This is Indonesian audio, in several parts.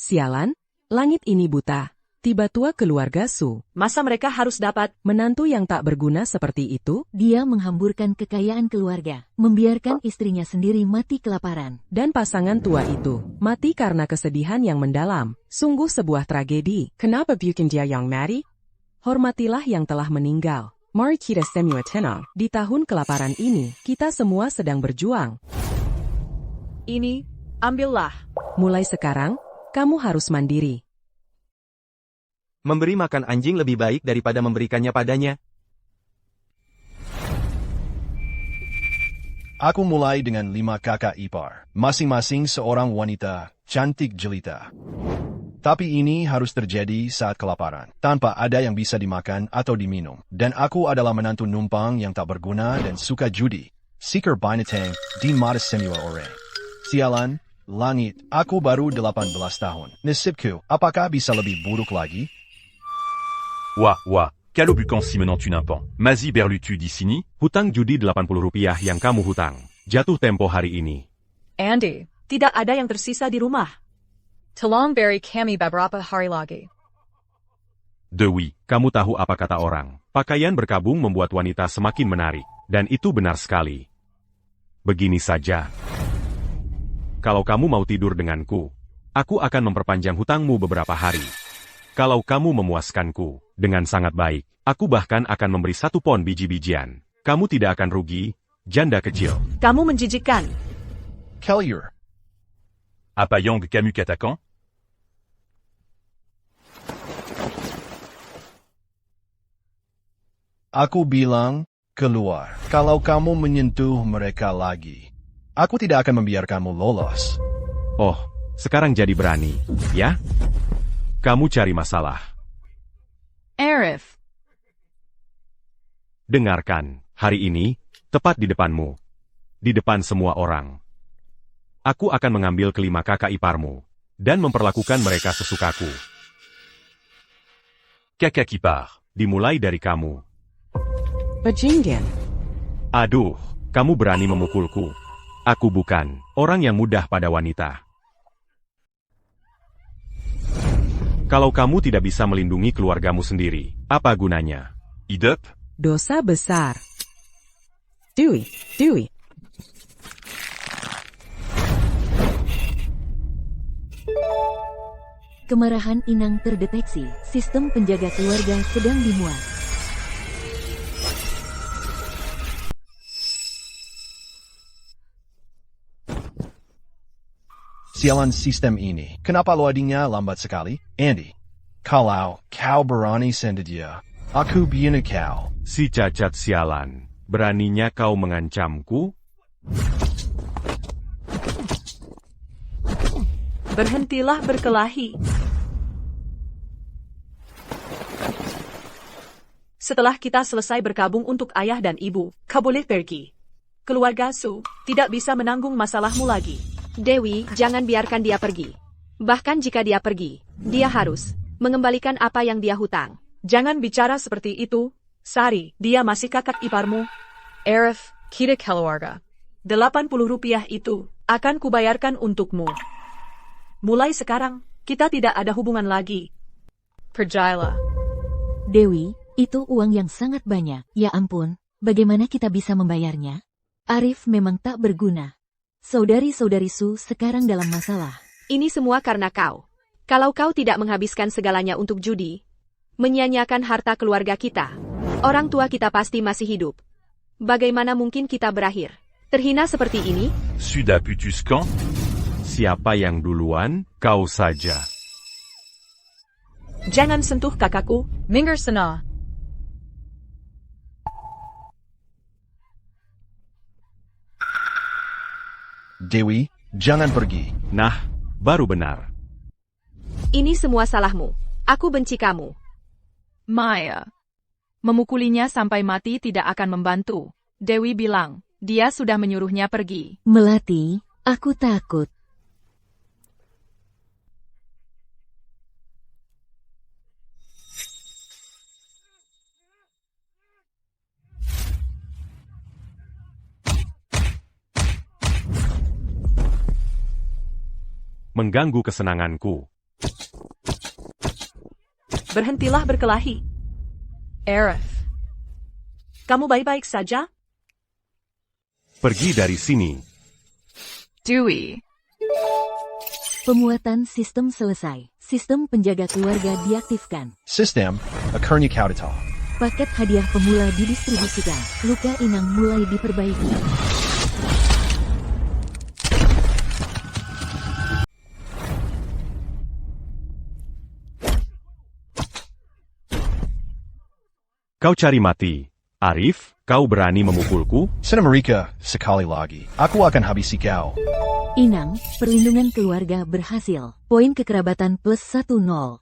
Sialan, langit ini buta. Tiba tua keluarga Su. Masa mereka harus dapat Menantu yang tak berguna seperti itu, Dia menghamburkan kekayaan keluarga, membiarkan istrinya sendiri mati kelaparan. dan pasangan tua itu mati karena kesedihan yang mendalam. Sungguh sebuah tragedi. Kenapa bikin dia yang mati? Hormatilah yang telah meninggal. Mari kita semua tenang. Di tahun kelaparan ini, kita semua sedang berjuang. ini, ambillah. Mulai sekarang, kamu harus mandiri. Memberi makan anjing lebih baik daripada memberikannya padanya. Aku mulai dengan 5 kakak ipar, masing-masing seorang wanita, cantik jelita. Tapi ini harus terjadi saat kelaparan, tanpa ada yang bisa dimakan atau diminum. Dan aku adalah menantu numpang yang tak berguna dan suka judi. Seeker binatang, di mata semua orang. Sialan, langit, aku baru 18 tahun. Nasibku, apakah bisa lebih buruk lagi? Wah, kalau bukan si menantu nampan. Mazi berlutu di sini, Hutang judi Rp80 yang kamu hutang. Jatuh tempo hari ini. Andy, tidak ada yang tersisa di rumah. Tolong beri kami beberapa hari lagi. Dewi, kamu tahu apa kata orang? Pakaian berkabung membuat wanita semakin menarik. Dan itu benar sekali. Begini saja. Kalau kamu mau tidur denganku, aku akan memperpanjang hutangmu beberapa hari. Kalau kamu memuaskanku dengan sangat baik, aku bahkan akan memberi 1 pon biji-bijian. Kamu tidak akan rugi, janda kecil. Kamu menjijikkan. Kellier, apa yang kamu katakan? aku bilang, keluar. Kalau kamu menyentuh mereka lagi, aku tidak akan membiarkanmu lolos. Oh, sekarang jadi berani, ya? Kamu cari masalah. Arif. Dengarkan, hari ini, tepat di depanmu. Di depan semua orang. Aku akan mengambil kelima kakak iparmu, dan memperlakukan mereka sesukaku. Kakak ipar. Dimulai dari kamu. Bajingan. Aduh, kamu berani memukulku. Aku bukan orang yang mudah pada wanita. Kalau kamu tidak bisa melindungi keluargamu sendiri, apa gunanya? Hidup? Dosa besar. Dewi. Kemarahan Inang terdeteksi, sistem penjaga keluarga sedang dimuat. Sialan sistem ini. Kenapa loadingnya lambat sekali? Andy, kalau kau berani senda dia, aku bina kau. Si cacat sialan, beraninya kau mengancamku? Berhentilah berkelahi. Setelah kita selesai berkabung untuk ayah dan ibu, kau boleh pergi. Keluarga Su tidak bisa menanggung masalahmu lagi. Dewi, jangan biarkan dia pergi. Bahkan jika dia pergi, dia harus mengembalikan apa yang dia hutang. Jangan bicara seperti itu, Sari, dia masih kakak iparmu. Arif, kita keluarga. Rp80 itu akan kubayarkan untukmu. Mulai sekarang, kita tidak ada hubungan lagi. Percayalah. Dewi, itu uang yang sangat banyak. Ya ampun, bagaimana kita bisa membayarnya? Arif memang tak berguna. Saudari-saudari Su sekarang dalam masalah. Ini semua karena kau. Kalau kau tidak menghabiskan segalanya untuk judi, menyia-nyiakan harta keluarga kita, orang tua kita pasti masih hidup. Bagaimana mungkin kita berakhir terhina seperti ini? Sudah putus quand? Siapa yang duluan? Kau saja. Jangan sentuh kakakku, minggir sana. Dewi, jangan pergi. Nah, baru benar. Ini semua salahmu. Aku benci kamu. Maya. Memukulinya sampai mati tidak akan membantu. Dewi bilang, dia sudah menyuruhnya pergi. Melati, aku takut. Mengganggu kesenanganku. Berhentilah berkelahi. Arif. Kamu baik-baik saja? Pergi dari sini. Dewey. Pemuatan sistem selesai. Sistem penjaga keluarga diaktifkan. System, akhirnya kau tahu. Paket hadiah pemula didistribusikan. Luka inang mulai diperbaiki. Kau cari mati. Arif, kau berani memukulku? Senamerika, sekali lagi. Aku akan habisi kau. Inang, perlindungan keluarga berhasil. Poin kekerabatan plus 10.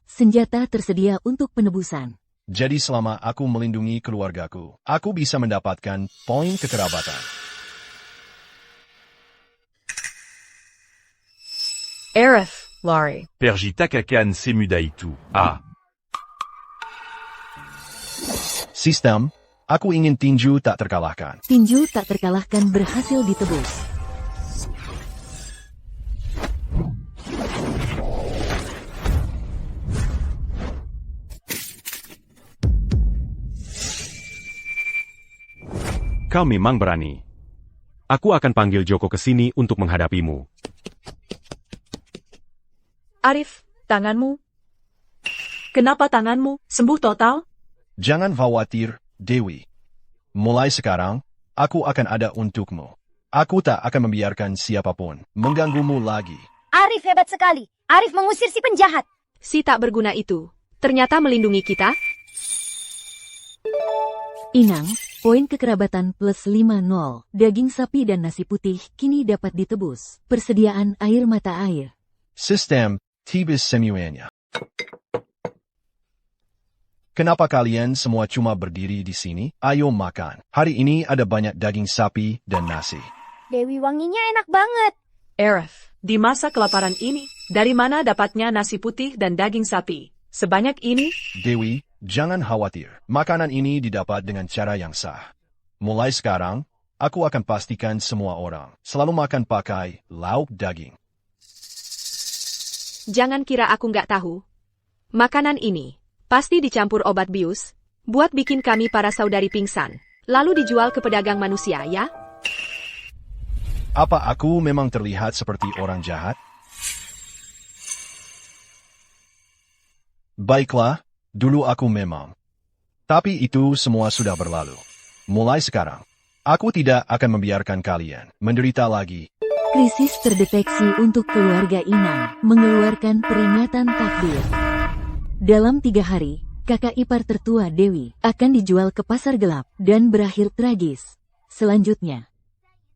Senjata tersedia untuk penebusan. Jadi selama aku melindungi keluargaku, aku bisa mendapatkan poin kekerabatan. Arif, Laurie. Pergita Kakan Semudaitu. Ah. Sistem, aku ingin tinju tak terkalahkan. Tinju tak terkalahkan berhasil ditebus. Kau memang berani. Aku akan panggil Joko ke sini untuk menghadapimu. Arif, tanganmu. Kenapa tanganmu sembuh total? Jangan khawatir, Dewi. Mulai sekarang, aku akan ada untukmu. Aku tak akan membiarkan siapapun mengganggumu lagi. Arif hebat sekali. Arif mengusir si penjahat. Si tak berguna itu ternyata melindungi kita. Inang, poin kekerabatan plus 50. Daging sapi dan nasi putih kini dapat ditebus. Persediaan air mata air. Sistem, tibis semuanya. Kenapa kalian semua cuma berdiri di sini? Ayo makan. Hari ini ada banyak daging sapi dan nasi. Dewi wanginya enak banget. Arif, di masa kelaparan ini, dari mana dapatnya nasi putih dan daging sapi? Sebanyak ini? Dewi, jangan khawatir. Makanan ini didapat dengan cara yang sah. Mulai sekarang, aku akan pastikan semua orang selalu makan pakai lauk daging. Jangan kira aku nggak tahu. Makanan ini pasti dicampur obat bius, buat bikin kami para saudari pingsan, lalu dijual ke pedagang manusia, ya? Apa aku memang terlihat seperti orang jahat? Baiklah, dulu aku memang. Tapi itu semua sudah berlalu. Mulai sekarang, aku tidak akan membiarkan kalian menderita lagi. Krisis terdeteksi untuk keluarga Inang, mengeluarkan peringatan takdir. Dalam 3 hari, kakak ipar tertua Dewi akan dijual ke pasar gelap dan berakhir tragis. Selanjutnya,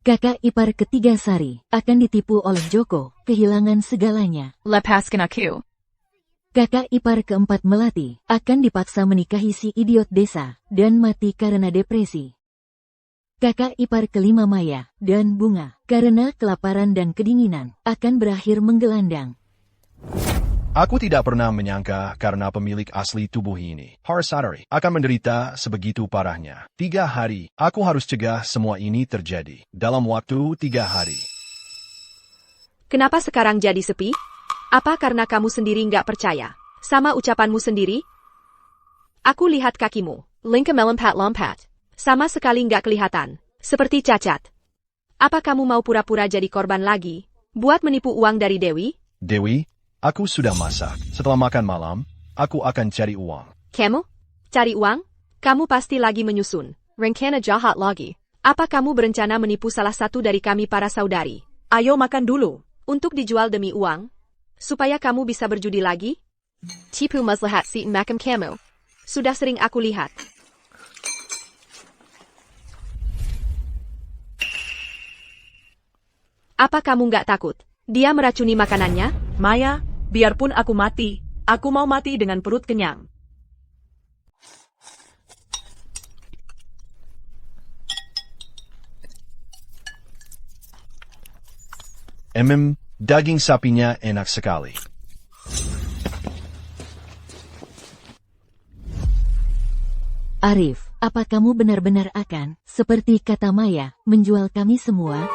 kakak ipar ketiga Sari akan ditipu oleh Joko, kehilangan segalanya. Lepaskan aku. Kakak ipar keempat Melati akan dipaksa menikahi si idiot desa dan mati karena depresi. Kakak ipar kelima Maya dan Bunga karena kelaparan dan kedinginan akan berakhir menggelandang. Aku tidak pernah menyangka karena pemilik asli tubuh ini, Harsadari, akan menderita sebegitu parahnya. 3 hari, aku harus cegah semua ini terjadi. Dalam waktu 3 hari. Kenapa sekarang jadi sepi? Apa karena kamu sendiri nggak percaya sama ucapanmu sendiri? Aku lihat kakimu, lingka melompat-lompat. Sama sekali nggak kelihatan, seperti cacat. Apa kamu mau pura-pura jadi korban lagi, buat menipu uang dari Dewi? Dewi, aku sudah masak. Setelah makan malam, aku akan cari uang. Kamu? Cari uang? Kamu pasti lagi menyusun rencana jahat lagi. Apa kamu berencana menipu salah satu dari kami para saudari? Ayo makan dulu. Untuk dijual demi uang? Supaya kamu bisa berjudi lagi? Tipu maslahat si makam kamu. Sudah sering aku lihat. Apa kamu nggak takut? Dia meracuni makanannya? Maya, biarpun aku mati, aku mau mati dengan perut kenyang. Daging sapinya enak sekali. Arif, apa kamu benar-benar akan, seperti kata Maya, menjual kami semua?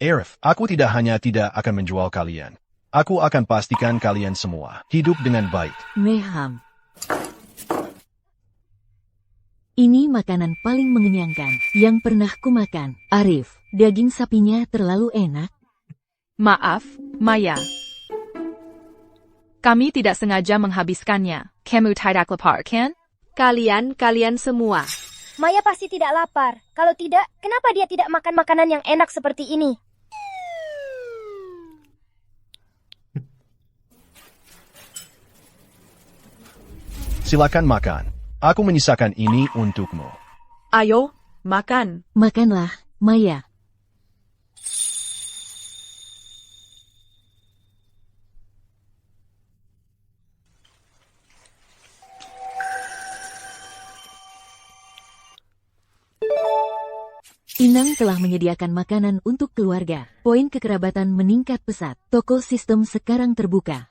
Arif, aku tidak hanya tidak akan menjual kalian. Aku akan pastikan kalian semua hidup dengan baik. Meham. Ini makanan paling mengenyangkan yang pernah kumakan. Arif, daging sapinya terlalu enak. Maaf, Maya. Kami tidak sengaja menghabiskannya. Kamu tidak lapar, kan? Kalian semua. Maya pasti tidak lapar. Kalau tidak, kenapa dia tidak makan makanan yang enak seperti ini? Silakan makan. Aku menyisakan ini untukmu. Ayo, makan. Makanlah, Maya. Inang telah menyediakan makanan untuk keluarga. Poin kekerabatan meningkat pesat. Toko sistem sekarang terbuka.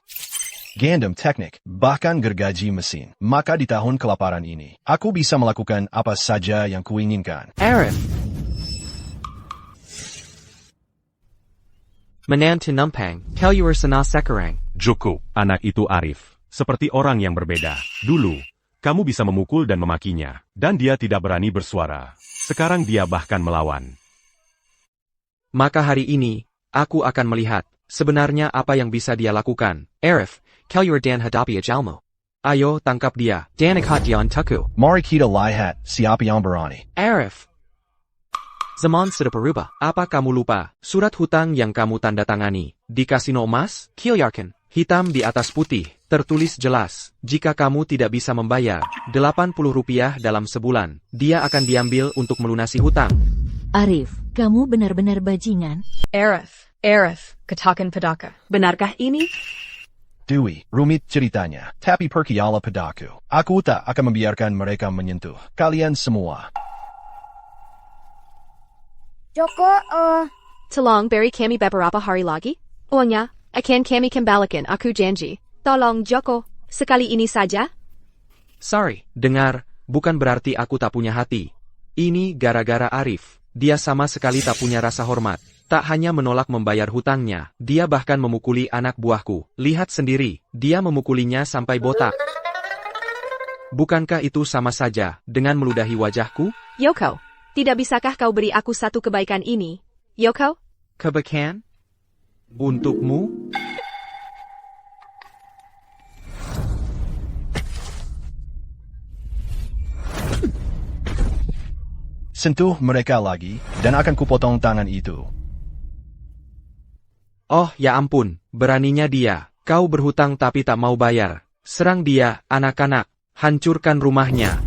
Gandum teknik, bahkan gergaji mesin. Maka di tahun kelaparan ini, aku bisa melakukan apa saja yang kuinginkan. Arif. Menantu Numpang, tell you sana sekarang. Joko, anak itu Arif. Seperti orang yang berbeda. Dulu, kamu bisa memukul dan memakinya, dan dia tidak berani bersuara. Sekarang dia bahkan melawan. Maka hari ini, aku akan melihat, sebenarnya apa yang bisa dia lakukan. Arif, tell you dan hadapi ajalmu. Ayo, tangkap dia. Dan ikat dia untukku. Mari kita lihat siapa yang berani. Arif. Zaman sudah berubah. Apa kamu lupa? Surat hutang yang kamu tanda tangani. Di kasino emas, Kilyarkan. Hitam di atas putih, tertulis jelas, jika kamu tidak bisa membayar, Rp80 dalam sebulan, dia akan diambil untuk melunasi hutang. Arif, kamu benar-benar bajingan. Arif, katakan padaku. Benarkah ini? Dewi, rumit ceritanya, tapi percayalah padaku. Aku tak akan membiarkan mereka menyentuh kalian semua. Joko, Tolong beri kami beberapa hari lagi. Uangnya akan kami kembalikan, aku janji. Tolong Joko, sekali ini saja. Sorry, dengar, bukan berarti aku tak punya hati. Ini gara-gara Arif. Dia sama sekali tak punya rasa hormat. Tak hanya menolak membayar hutangnya, dia bahkan memukuli anak buahku. Lihat sendiri, dia memukulinya sampai botak. Bukankah itu sama saja dengan meludahi wajahku? Yoko, tidak bisakah kau beri aku satu kebaikan ini? Yoko? Kebaikan? Untukmu? Sentuh mereka lagi, dan akan kupotong tangan itu. Oh, ya ampun, beraninya dia. Kau berhutang tapi tak mau bayar. Serang dia, anak-anak. Hancurkan rumahnya.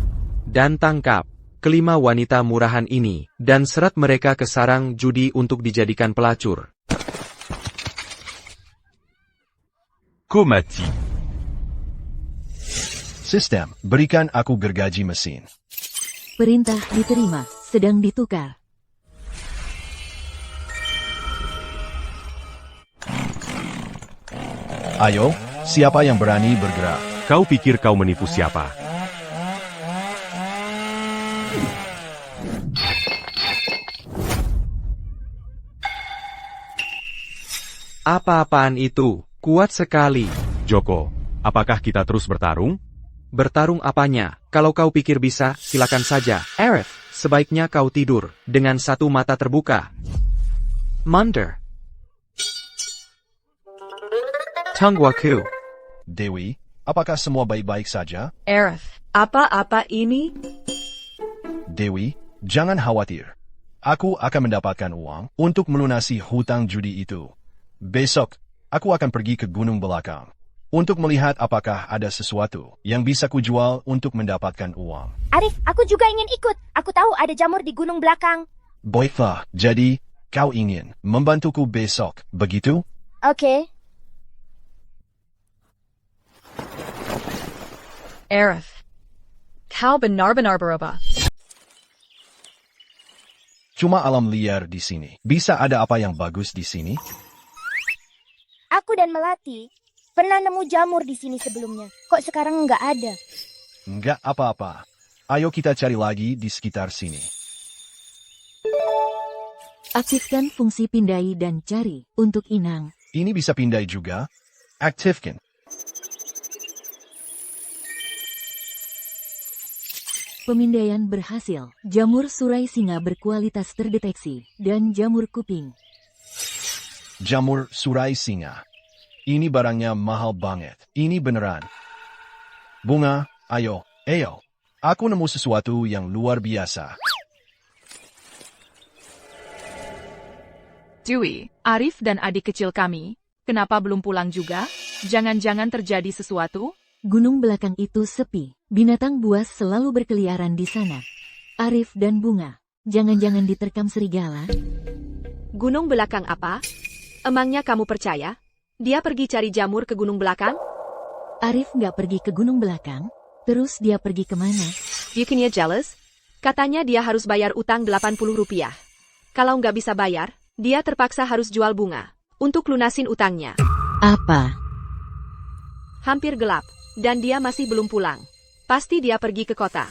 Dan tangkap kelima wanita murahan ini, dan seret mereka ke sarang judi untuk dijadikan pelacur. Komati. Sistem, berikan aku gergaji mesin. Perintah diterima, sedang ditukar. Ayo, siapa yang berani bergerak? Kau pikir kau menipu siapa? Apa-apaan itu? Kuat sekali. Joko, apakah kita terus bertarung? Bertarung apanya? Kalau kau pikir bisa, silakan saja. Arif, sebaiknya kau tidur dengan satu mata terbuka. Munder. Tungguaku. Dewi, apakah semua baik-baik saja? Arif, apa-apa ini? Dewi, jangan khawatir. Aku akan mendapatkan uang untuk melunasi hutang judi itu. Besok, aku akan pergi ke gunung belakang untuk melihat apakah ada sesuatu yang bisa kujual untuk mendapatkan uang. Arif, aku juga ingin ikut. Aku tahu ada jamur di gunung belakang. Baiklah, jadi kau ingin membantuku besok, begitu? Oke. Arif, kau benar-benar berubah. Cuma alam liar di sini. Bisa ada apa yang bagus di sini? Aku dan Melati pernah nemu jamur di sini sebelumnya. Kok sekarang nggak ada? Enggak apa-apa. Ayo kita cari lagi di sekitar sini. Aktifkan fungsi pindai dan cari untuk inang. Ini bisa pindai juga. Aktifkan. Pemindaian berhasil. Jamur surai singa berkualitas terdeteksi. Dan jamur kuping. Jamur surai singa. Ini barangnya mahal banget. Ini beneran. Bunga, ayo. Aku nemu sesuatu yang luar biasa. Dewey, Arif dan adik kecil kami, kenapa belum pulang juga? Jangan-jangan terjadi sesuatu? Gunung belakang itu sepi. Binatang buas selalu berkeliaran di sana. Arif dan Bunga, jangan-jangan diterkam serigala? Gunung belakang apa? Emangnya kamu percaya? Dia pergi cari jamur ke gunung belakang? Arif nggak pergi ke gunung belakang. Terus dia pergi kemana? Bukannya jealous? Katanya dia harus bayar utang 80 rupiah. Kalau nggak bisa bayar, dia terpaksa harus jual bunga untuk lunasin utangnya. Apa? Hampir gelap, dan dia masih belum pulang. Pasti dia pergi ke kota.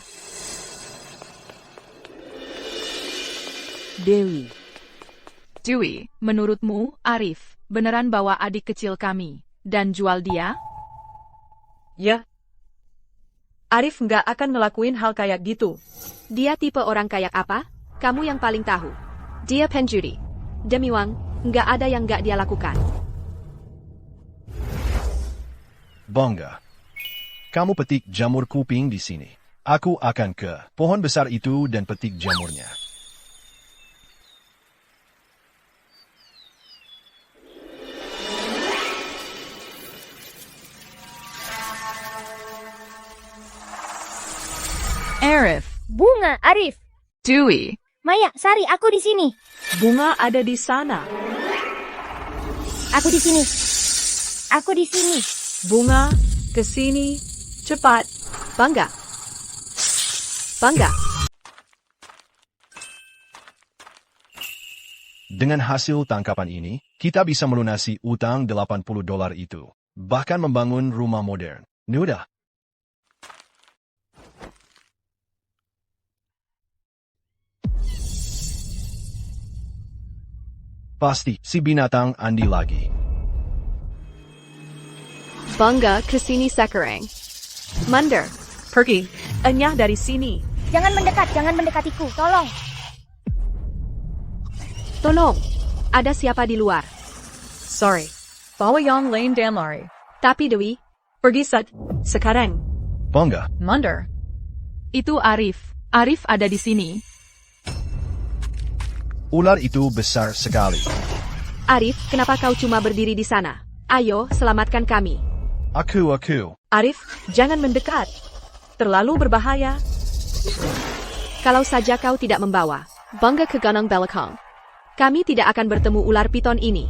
Dewi. Dewey, menurutmu, Arif, beneran bawa adik kecil kami dan jual dia? Ya. Arif nggak akan ngelakuin hal kayak gitu. Dia tipe orang kayak apa? Kamu yang paling tahu. Dia penjudi. Demi uang, nggak ada yang nggak dia lakukan. Bangga. Kamu petik jamur kuping di sini. Aku akan ke pohon besar itu dan petik jamurnya. Arif. Bunga, Arif. Dewey. Maya, Sari, aku di sini. Bunga ada di sana. Aku di sini. Aku di sini. Bunga, ke sini. Cepat. Bangga. Dengan hasil tangkapan ini, kita bisa melunasi utang $80 itu. Bahkan membangun rumah modern. Mudah. Pasti si binatang Andi lagi. Bangga kesini sekarang. Mandar. Pergi. Enyah dari sini. Jangan mendekatiku, tolong. Tolong. Ada siapa di luar? Sorry. Bawa yang lain dan lari. Tapi Dewi, Pergi sekarang. Bangga. Mandar. Itu Arif. Arif ada di sini. Ular itu besar sekali. Arif, kenapa kau cuma berdiri di sana? Ayo, selamatkan kami. Aku. Arif, jangan mendekat. Terlalu berbahaya. Kalau saja kau tidak membawa Bangga ke Gunung Belakang, kami tidak akan bertemu ular piton ini.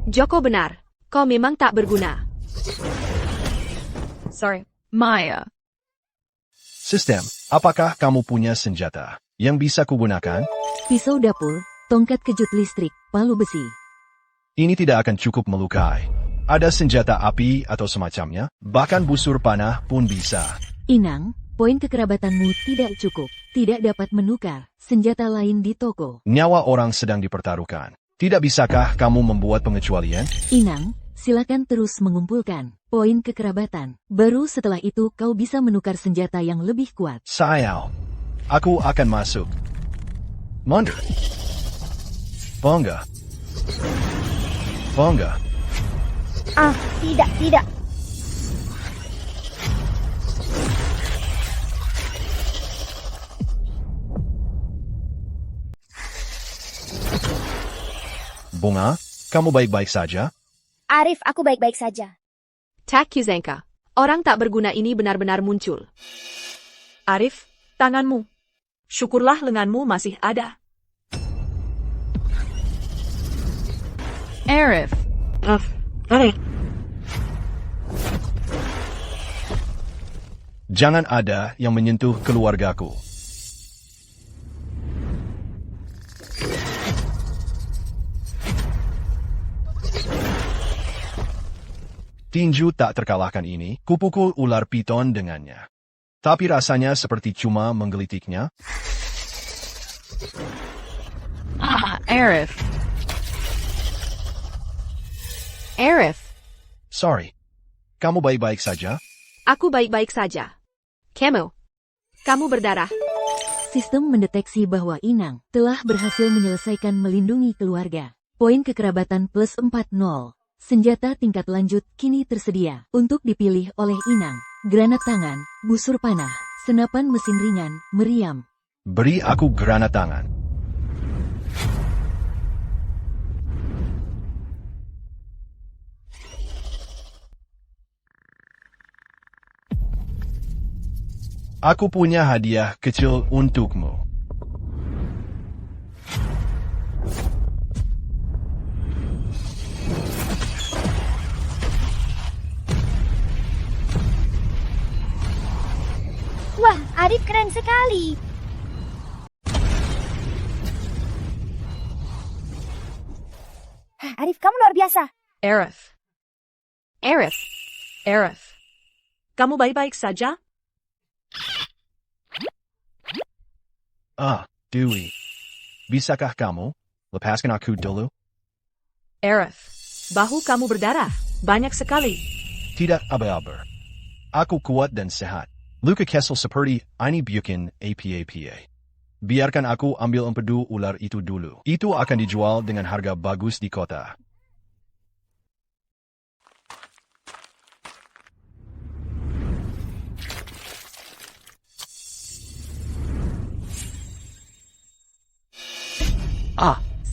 Joko benar, kau memang tak berguna. Sorry. Maya. Sistem, apakah kamu punya senjata yang bisa kugunakan? Pisau dapur, tongkat kejut listrik, palu besi. Ini tidak akan cukup melukai. Ada senjata api atau semacamnya, bahkan busur panah pun bisa. Inang, poin kekerabatanmu tidak cukup. Tidak dapat menukar senjata lain di toko. Nyawa orang sedang dipertaruhkan. Tidak bisakah kamu membuat pengecualian? Inang, silakan terus mengumpulkan poin kekerabatan. Baru setelah itu kau bisa menukar senjata yang lebih kuat. Sayang, aku akan masuk. Mandar. Bangga. Tidak. Bunga, kamu baik-baik saja? Arif, aku baik-baik saja. Tak Kuzanka, orang tak berguna ini benar-benar muncul. Arif, tanganmu. Syukurlah lenganmu masih ada. Arif. Arif. Jangan ada yang menyentuh keluargaku. Tinju tak terkalahkan ini, kupukul ular piton dengannya. Tapi rasanya seperti cuma menggelitiknya. Arif. Arif, Sorry. Kamu baik-baik saja? aku baik-baik saja. Kamu berdarah. Sistem mendeteksi bahwa Inang telah berhasil menyelesaikan melindungi keluarga. Poin kekerabatan plus 40. Senjata tingkat lanjut kini tersedia untuk dipilih oleh Inang. Granat tangan, busur panah, senapan mesin ringan, meriam. Beri aku granat tangan. Aku punya hadiah kecil untukmu. Wah, Arif keren sekali. Arif, kamu luar biasa. Arif. Arif, Arif. Kamu baik-baik saja? Dewi. Bisakah kamu lepaskan aku dulu? Arif. Bahu kamu berdarah. Banyak sekali. Tidak aba-aba. Aku kuat dan sehat. Luka Kessel seperti ini bukan apa-apa. Biarkan aku ambil empedu ular itu dulu. Itu akan dijual dengan harga bagus di kota.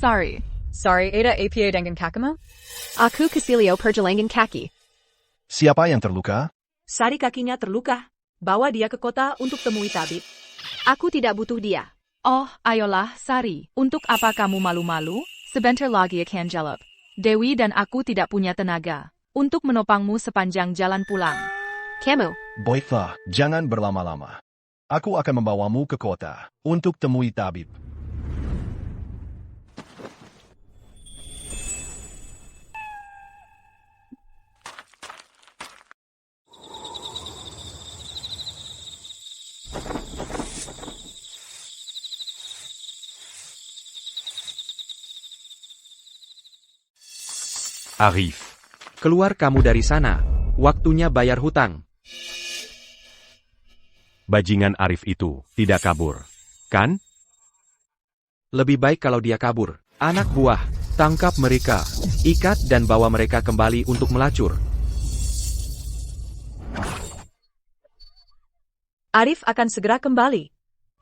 Sorry. Sorry, Ada APA dengan kakimu? aku Casilio pergelangan kaki. Siapa yang terluka? Sari kakinya terluka. Bawa dia ke kota untuk temui tabib. Aku tidak butuh dia. Oh, ayolah, Sari. Untuk apa kamu malu-malu? Sebentar lagi akan jawab. Dewi dan aku tidak punya tenaga untuk menopangmu sepanjang jalan pulang. Kamu, Baiklah, jangan berlama-lama. Aku akan membawamu ke kota untuk temui tabib. Arif. Keluar kamu dari sana. Waktunya bayar hutang. Bajingan Arif itu tidak kabur, kan? Lebih baik kalau dia kabur. Anak buah, tangkap mereka. Ikat dan bawa mereka kembali untuk melacur. Arif akan segera kembali.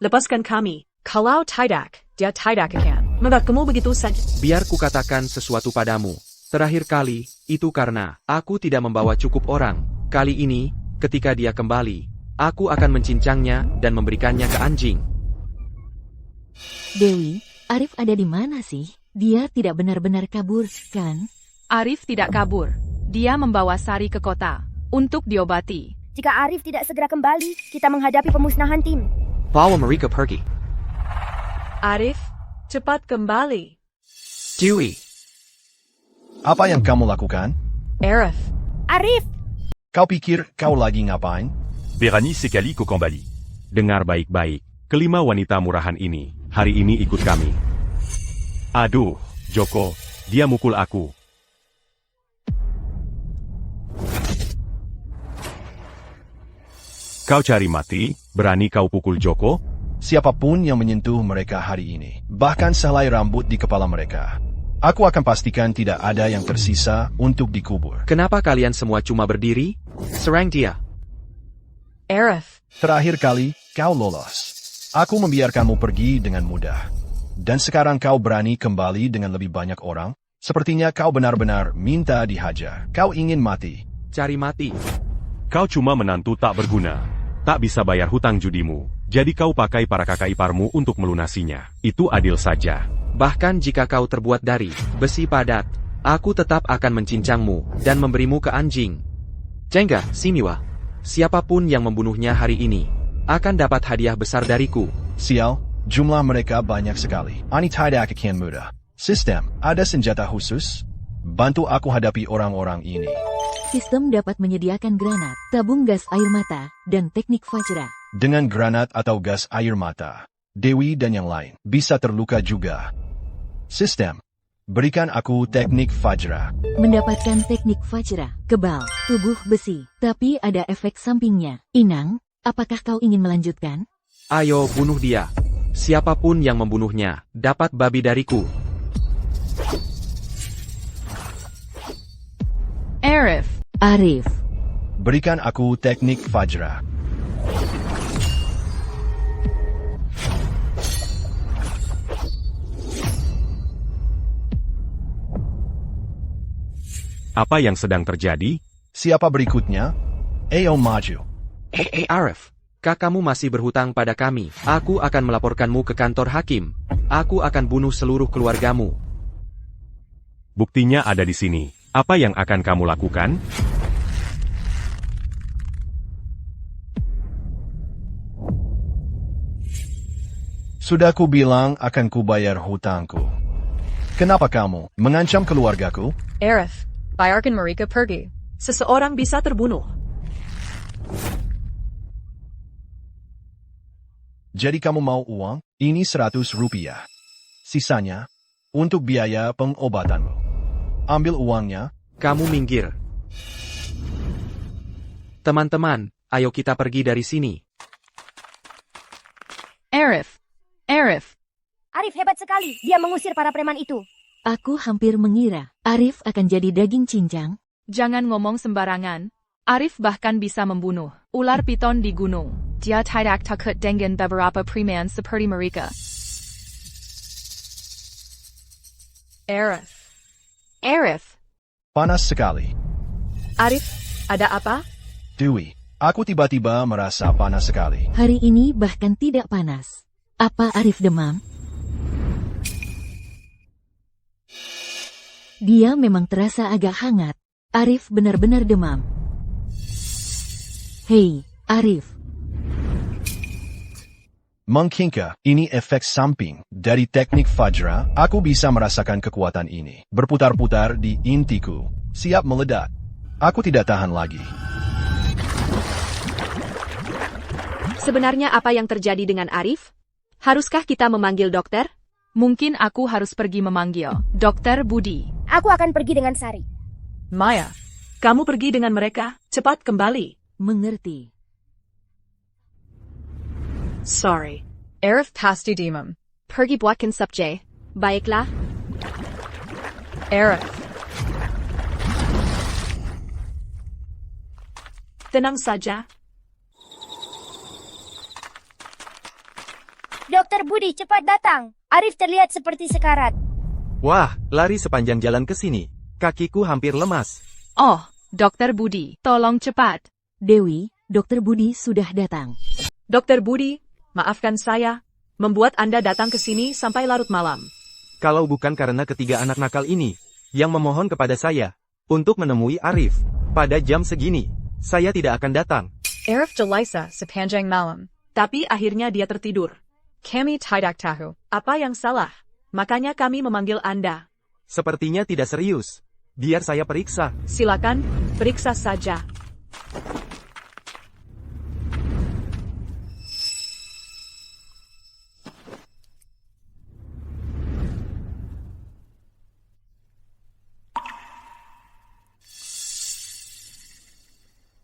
Lepaskan kami. Kalau tidak, dia tidak akan. Kamu begitu saja. Biar kukatakan sesuatu padamu. Terakhir kali, itu karena aku tidak membawa cukup orang. Kali ini, ketika dia kembali, aku akan mencincangnya dan memberikannya ke anjing. Dewi, Arif ada di mana sih? Dia tidak benar-benar kabur, kan? Arif tidak kabur. Dia membawa Sari ke kota untuk diobati. Jika Arif tidak segera kembali, kita menghadapi pemusnahan tim. Bawa mereka pergi. Arif, cepat kembali. Dewi. Apa yang kamu lakukan? Arif. Arif! Kau pikir kau lagi ngapain? Berani sekali kau kembali. Dengar baik-baik, kelima wanita murahan ini, hari ini ikut kami. Aduh, Joko, dia mukul aku. Kau cari mati, berani kau pukul Joko? Siapapun yang menyentuh mereka hari ini, bahkan sehelai rambut di kepala mereka, aku akan pastikan tidak ada yang tersisa untuk dikubur. Kenapa kalian semua cuma berdiri? Serang dia. Arif. Terakhir kali, kau lolos. Aku membiarkanmu pergi dengan mudah. Dan sekarang kau berani kembali dengan lebih banyak orang? Sepertinya kau benar-benar minta dihajar. Kau ingin mati. Cari mati. Kau cuma menantu tak berguna. Tak bisa bayar hutang judimu. Jadi kau pakai para kakak iparmu untuk melunasinya. Itu adil saja. Bahkan jika kau terbuat dari besi padat, aku tetap akan mencincangmu dan memberimu ke anjing. Jengga, Simiwa. Siapapun yang membunuhnya hari ini, akan dapat hadiah besar dariku. Sial, jumlah mereka banyak sekali. Ani tidak akan mudah. Sistem, ada senjata khusus? Bantu aku hadapi orang-orang ini. Sistem dapat menyediakan granat, tabung gas air mata, dan teknik Vajra. Dengan granat atau gas air mata, Dewi dan yang lain bisa terluka juga. Sistem. Berikan aku teknik Fajra. Mendapatkan teknik Fajra, kebal, tubuh besi, tapi ada efek sampingnya. Inang, apakah kau ingin melanjutkan? Ayo bunuh dia. Siapapun yang membunuhnya, dapat babi dariku. Arif. Berikan aku teknik Fajra. Apa yang sedang terjadi? Siapa berikutnya? Ayo maju. Arif, kakakmu masih berhutang pada kami. Aku akan melaporkanmu ke kantor hakim. Aku akan bunuh seluruh keluargamu. Buktinya ada di sini. Apa yang akan kamu lakukan? Sudah ku bilang akan kubayar hutangku. Kenapa kamu mengancam keluargaku? Arif, bayarkan mereka pergi. Seseorang bisa terbunuh. Jadi kamu mau uang? Ini 100 rupiah. Sisanya, untuk biaya pengobatanmu. Ambil uangnya. Kamu minggir. Teman-teman, ayo kita pergi dari sini. Arif. Arif hebat sekali. Dia mengusir para preman itu. Aku hampir mengira Arif akan jadi daging cincang. Jangan ngomong sembarangan. Arif bahkan bisa membunuh ular piton di gunung. Dia tidak takut dengan beberapa preman seperti mereka. Arif. Panas sekali. Arif, ada apa? Dewi, aku tiba-tiba merasa panas sekali. Hari ini bahkan tidak panas. Apa Arif demam? Dia memang terasa agak hangat. Arif benar-benar demam. Hei, Arif. Mungkinkah ini efek samping dari teknik Fajra? Aku bisa merasakan kekuatan ini. Berputar-putar di intiku. Siap meledak. Aku tidak tahan lagi. Sebenarnya apa yang terjadi dengan Arif? Haruskah kita memanggil dokter? Mungkin aku harus pergi memanggil Dokter Budi. Aku akan pergi dengan Sari. Maya, kamu pergi dengan mereka. Cepat kembali. Mengerti. Sorry. Arif pasti demam. Pergi buatkan subje. Baiklah. Arif. Tenang saja. Dokter Budi, cepat datang. Arif terlihat seperti sekarat. Wah, lari sepanjang jalan ke sini. Kakiku hampir lemas. Oh, Dokter Budi, tolong cepat. Dewi, Dokter Budi sudah datang. Dokter Budi, maafkan saya, membuat Anda datang ke sini sampai larut malam. Kalau bukan karena ketiga anak nakal ini, yang memohon kepada saya, untuk menemui Arif, pada jam segini, saya tidak akan datang. Arif Jalisa sepanjang malam, tapi akhirnya dia tertidur. Kami tidak tahu apa yang salah, makanya kami memanggil Anda. Sepertinya tidak serius. Biar saya periksa. Silakan, periksa saja.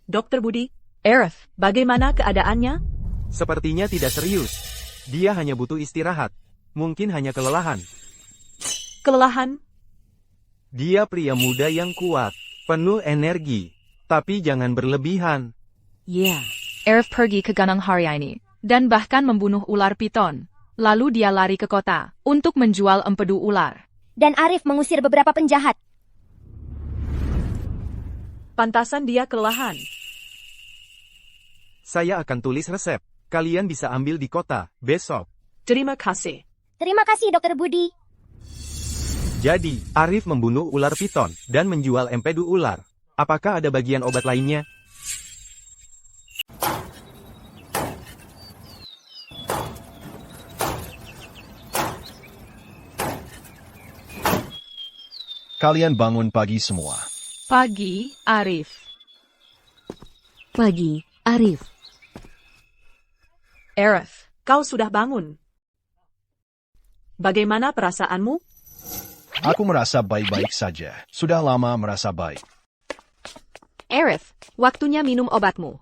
Dokter Budi, Arif, bagaimana keadaannya? Sepertinya tidak serius. Dia hanya butuh istirahat. Mungkin hanya kelelahan. Kelelahan? Dia pria muda yang kuat, penuh energi. Tapi jangan berlebihan. Ya. Arif pergi ke Gunung Haryani, dan bahkan membunuh ular piton. Lalu dia lari ke kota, untuk menjual empedu ular. Dan Arif mengusir beberapa penjahat. Pantasan dia kelelahan. Saya akan tulis resep. Kalian bisa ambil di kota, besok. Terima kasih. Terima kasih, Dokter Budi. Jadi, Arif membunuh ular piton, dan menjual empedu ular. Apakah ada bagian obat lainnya? Kalian bangun pagi semua. Pagi, Arif. Pagi, Arif. Arif, kau sudah bangun. Bagaimana perasaanmu? Aku merasa baik-baik saja. Sudah lama merasa baik. Arif, waktunya minum obatmu.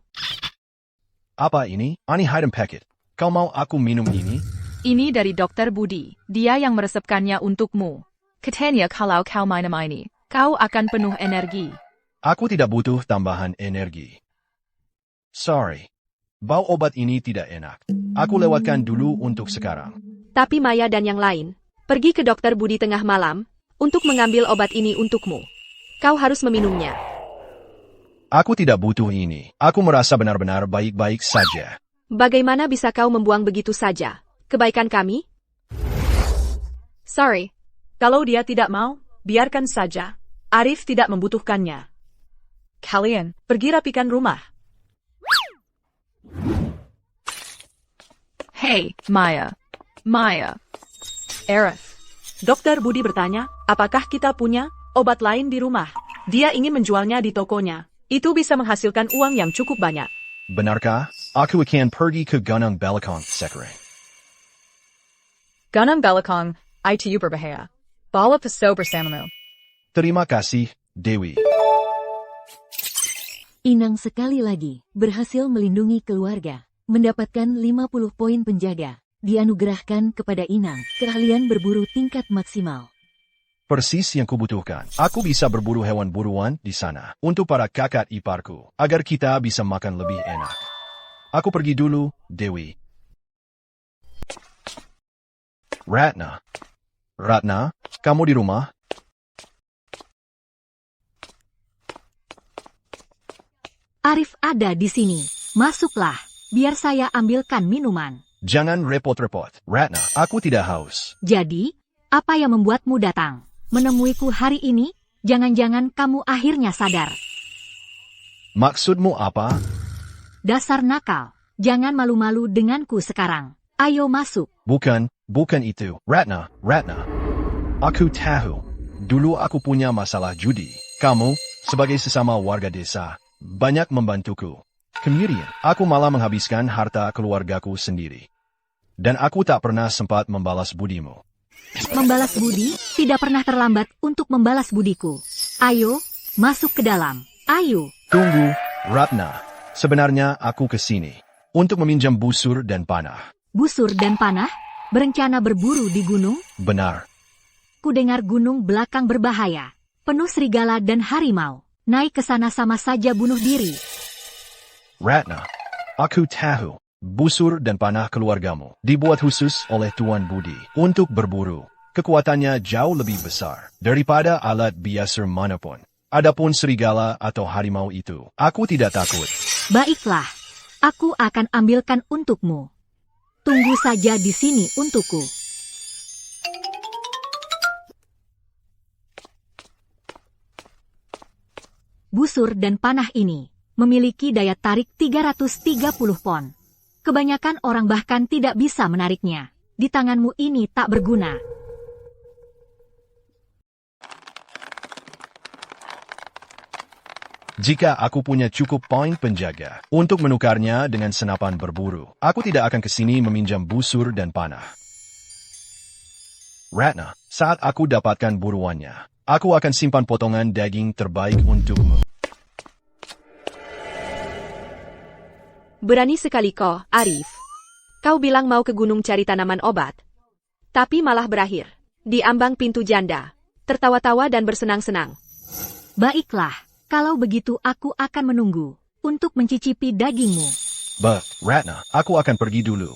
Apa ini? Ani Hidem Packet. Kau mau aku minum ini? Ini dari Dokter Budi. Dia yang meresepkannya untukmu. Katanya kalau kau minum ini, kau akan penuh energi. Aku tidak butuh tambahan energi. Sorry. Bau obat ini tidak enak. Aku lewatkan dulu untuk sekarang. Tapi Maya dan yang lain, pergi ke Dokter Budi tengah malam, untuk mengambil obat ini untukmu. Kau harus meminumnya. Aku tidak butuh ini. Aku merasa benar-benar baik-baik saja. Bagaimana bisa kau membuang begitu saja kebaikan kami? Sorry. Kalau dia tidak mau, biarkan saja. Arif tidak membutuhkannya. Kalian, pergi rapikan rumah. Hey, Maya. Maya. Arif. Dokter Budi bertanya, apakah kita punya obat lain di rumah? Dia ingin menjualnya di tokonya. Itu bisa menghasilkan uang yang cukup banyak. Benarkah? Aku akan pergi ke Gunung Belakang sekarang. Gunung Belakang, ITU berbahaya. Bawa peso bersamamu. Terima kasih, Dewi. Inang sekali lagi berhasil melindungi keluarga. Mendapatkan 50 poin penjaga. Dianugerahkan kepada Inang keahlian berburu tingkat maksimal. Persis yang kubutuhkan. Aku bisa berburu hewan buruan di sana. Untuk para kakak iparku. Agar kita bisa makan lebih enak. Aku pergi dulu, Dewi. Ratna. Ratna, kamu di rumah? Arif ada di sini. Masuklah. Biar saya ambilkan minuman. Jangan repot-repot. Ratna, aku tidak haus. Jadi, apa yang membuatmu datang? Menemuiku hari ini? Jangan-jangan kamu akhirnya sadar. Maksudmu apa? Dasar nakal. Jangan malu-malu denganku sekarang. Ayo masuk. Bukan itu. Ratna. Aku tahu. Dulu aku punya masalah judi. Kamu, sebagai sesama warga desa, banyak membantuku. Kemudian, aku malah menghabiskan harta keluargaku sendiri. Dan aku tak pernah sempat membalas budimu. Membalas budi tidak pernah terlambat untuk membalas budiku. Ayo, masuk ke dalam. Ayo. Tunggu, Ratna. Sebenarnya aku ke sini untuk meminjam busur dan panah. Busur dan panah? Berencana berburu di gunung? Benar. Ku dengar gunung belakang berbahaya. Penuh serigala dan harimau. Naik ke sana sama saja bunuh diri. Ratna, aku tahu. Busur dan panah keluargamu dibuat khusus oleh Tuan Budi untuk berburu. Kekuatannya jauh lebih besar daripada alat biasa manapun. Adapun serigala atau harimau itu, aku tidak takut. Baiklah, aku akan ambilkan untukmu. Tunggu saja di sini untukku. Busur dan panah ini memiliki daya tarik 330 pon. Kebanyakan orang bahkan tidak bisa menariknya. Di tanganmu ini tak berguna. Jika aku punya cukup poin penjaga untuk menukarnya dengan senapan berburu, aku tidak akan kesini meminjam busur dan panah. Ratna, saat aku dapatkan buruannya, aku akan simpan potongan daging terbaik untukmu. Berani sekali kau, Arif. Kau bilang mau ke gunung cari tanaman obat. Tapi malah berakhir di ambang pintu janda, tertawa-tawa dan bersenang-senang. Baiklah, kalau begitu aku akan menunggu untuk mencicipi dagingmu. Ratna, aku akan pergi dulu.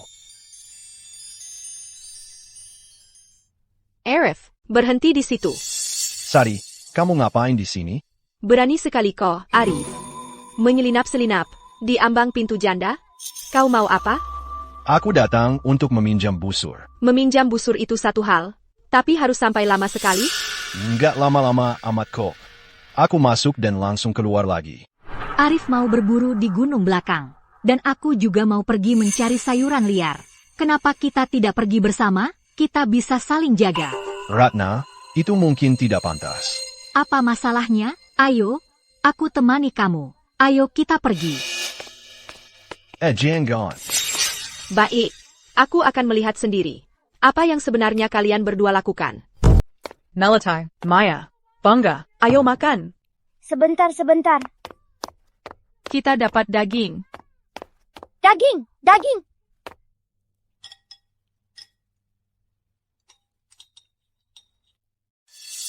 Arif, berhenti di situ. Sari, kamu ngapain di sini? Berani sekali kau, Arif. Menyelinap-selinap di ambang pintu janda? Kau mau apa? Aku datang untuk meminjam busur. Meminjam busur itu satu hal, tapi harus sampai lama sekali? Enggak lama-lama amat kok. Aku masuk dan langsung keluar lagi. Arif mau berburu di gunung belakang, dan aku juga mau pergi mencari sayuran liar. Kenapa kita tidak pergi bersama? Kita bisa saling jaga. Ratna, itu mungkin tidak pantas. Apa masalahnya? Ayo, aku temani kamu. Ayo kita pergi. Jangan. Baik, aku akan melihat sendiri. Apa yang sebenarnya kalian berdua lakukan? Nalatai, Maya, Bangga, ayo makan. Sebentar. Kita dapat daging. Daging.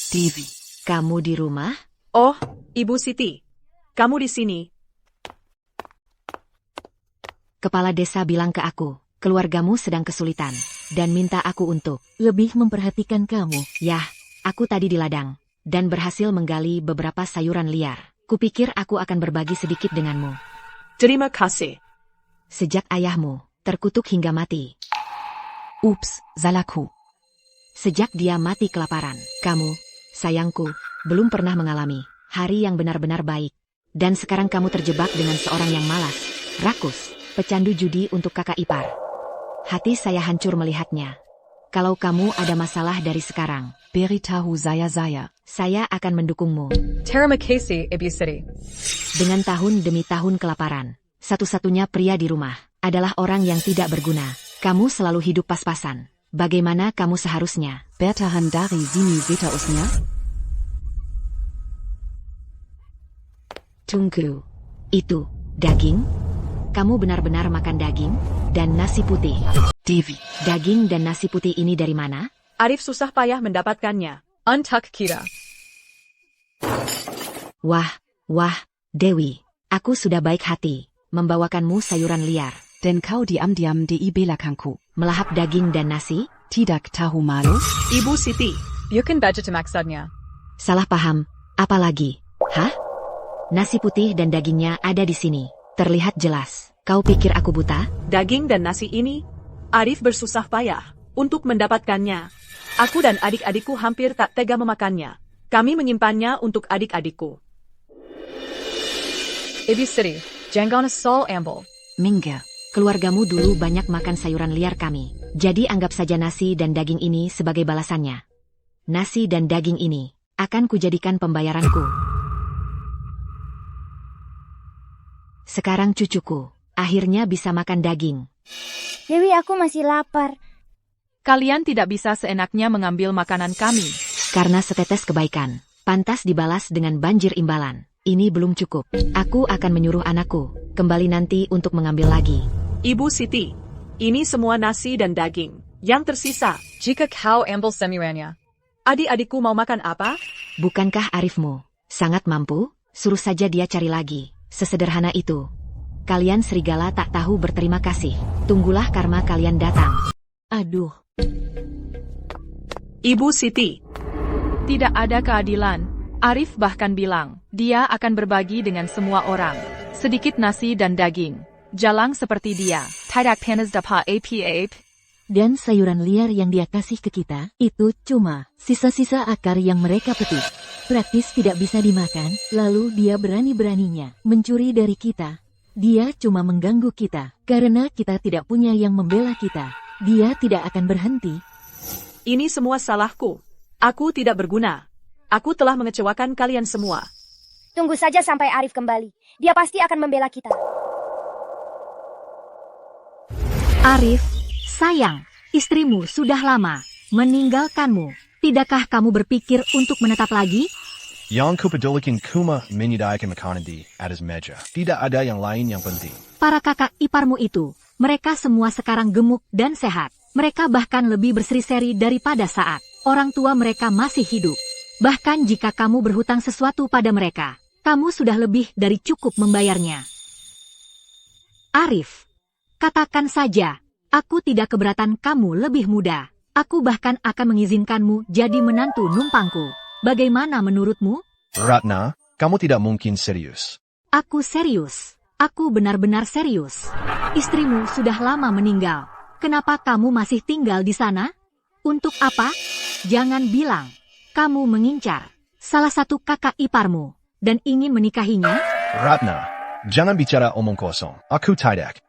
Devi, kamu di rumah? Oh, Ibu Siti. Kamu di sini. Kepala desa bilang ke aku, keluargamu sedang kesulitan, dan minta aku untuk lebih memperhatikan kamu. Yah, aku tadi di ladang, dan berhasil menggali beberapa sayuran liar. Kupikir aku akan berbagi sedikit denganmu. Terima kasih. Sejak ayahmu terkutuk hingga mati. Ups, salahku. Sejak dia mati kelaparan, kamu, sayangku, belum pernah mengalami hari yang benar-benar baik. Dan sekarang kamu terjebak dengan seorang yang malas, rakus, pecandu judi untuk kakak ipar. Hati saya hancur melihatnya. Kalau kamu ada masalah dari sekarang, beritahu saya akan mendukungmu. Terima kasih, Ibu Siti. Dengan tahun demi tahun kelaparan, satu-satunya pria di rumah adalah orang yang tidak berguna. Kamu selalu hidup pas-pasan. Bagaimana kamu seharusnya bertahan dari sini usnya? Tunggu. Itu daging? Kamu benar-benar makan daging dan nasi putih? Devi, daging dan nasi putih ini dari mana? Arif susah payah mendapatkannya. Untuk kita. Wah, Dewi, aku sudah baik hati membawakanmu sayuran liar. Dan kau diam-diam di belakangku melahap daging dan nasi? Tidak tahu malu? Ibu Siti, bukan budget maksudnya. Salah paham, apa lagi? Hah? Nasi putih dan dagingnya ada di sini. Terlihat jelas. Kau pikir aku buta? Daging dan nasi ini, Arif bersusah payah untuk mendapatkannya. Aku dan adik-adikku hampir tak tega memakannya. Kami menyimpannya untuk adik-adikku. Ibu Siti, jangan asal ambil. Mingga, keluargamu dulu banyak makan sayuran liar kami. Jadi anggap saja nasi dan daging ini sebagai balasannya. Nasi dan daging ini akan kujadikan pembayaranku. Sekarang cucuku akhirnya bisa makan daging. Dewi, aku masih lapar. Kalian tidak bisa seenaknya mengambil makanan kami. Karena setetes kebaikan, pantas dibalas dengan banjir imbalan. Ini belum cukup. Aku akan menyuruh anakku kembali nanti untuk mengambil lagi. Ibu Siti, ini semua nasi dan daging yang tersisa. Jika kau ambil semirannya, adik-adikku mau makan apa? Bukankah Arifmu sangat mampu? Suruh saja dia cari lagi. Sesederhana itu. Kalian serigala tak tahu berterima kasih. Tunggulah karma kalian datang. Aduh. Ibu Siti. Tidak ada keadilan. Arif bahkan bilang, dia akan berbagi dengan semua orang. Sedikit nasi dan daging. Jalang seperti dia. Tidak panas dapat apa. Dan sayuran liar yang dia kasih ke kita, itu cuma sisa-sisa akar yang mereka petik. Praktis tidak bisa dimakan, lalu dia berani-beraninya mencuri dari kita. Dia cuma mengganggu kita, karena kita tidak punya yang membela kita. Dia tidak akan berhenti. Ini semua salahku. Aku tidak berguna. Aku telah mengecewakan kalian semua. Tunggu saja sampai Arif kembali. Dia pasti akan membela kita. Arif, sayang, istrimu sudah lama meninggalkanmu. Tidakkah kamu berpikir untuk menetap lagi? Yang kupedulikan kuma menyediakan makanan di atas meja. Tidak ada yang lain yang penting. Para kakak iparmu itu, mereka semua sekarang gemuk dan sehat. Mereka bahkan lebih berseri-seri daripada saat orang tua mereka masih hidup. Bahkan jika kamu berhutang sesuatu pada mereka, kamu sudah lebih dari cukup membayarnya. Arif, katakan saja, aku tidak keberatan kamu lebih muda. Aku bahkan akan mengizinkanmu jadi menantu numpangku. Bagaimana menurutmu? Ratna, kamu tidak mungkin serius. Aku serius. Aku benar-benar serius. Istrimu sudah lama meninggal. Kenapa kamu masih tinggal di sana? Untuk apa? Jangan bilang kamu mengincar salah satu kakak iparmu dan ingin menikahinya? Ratna, jangan bicara omong kosong. Aku tidak.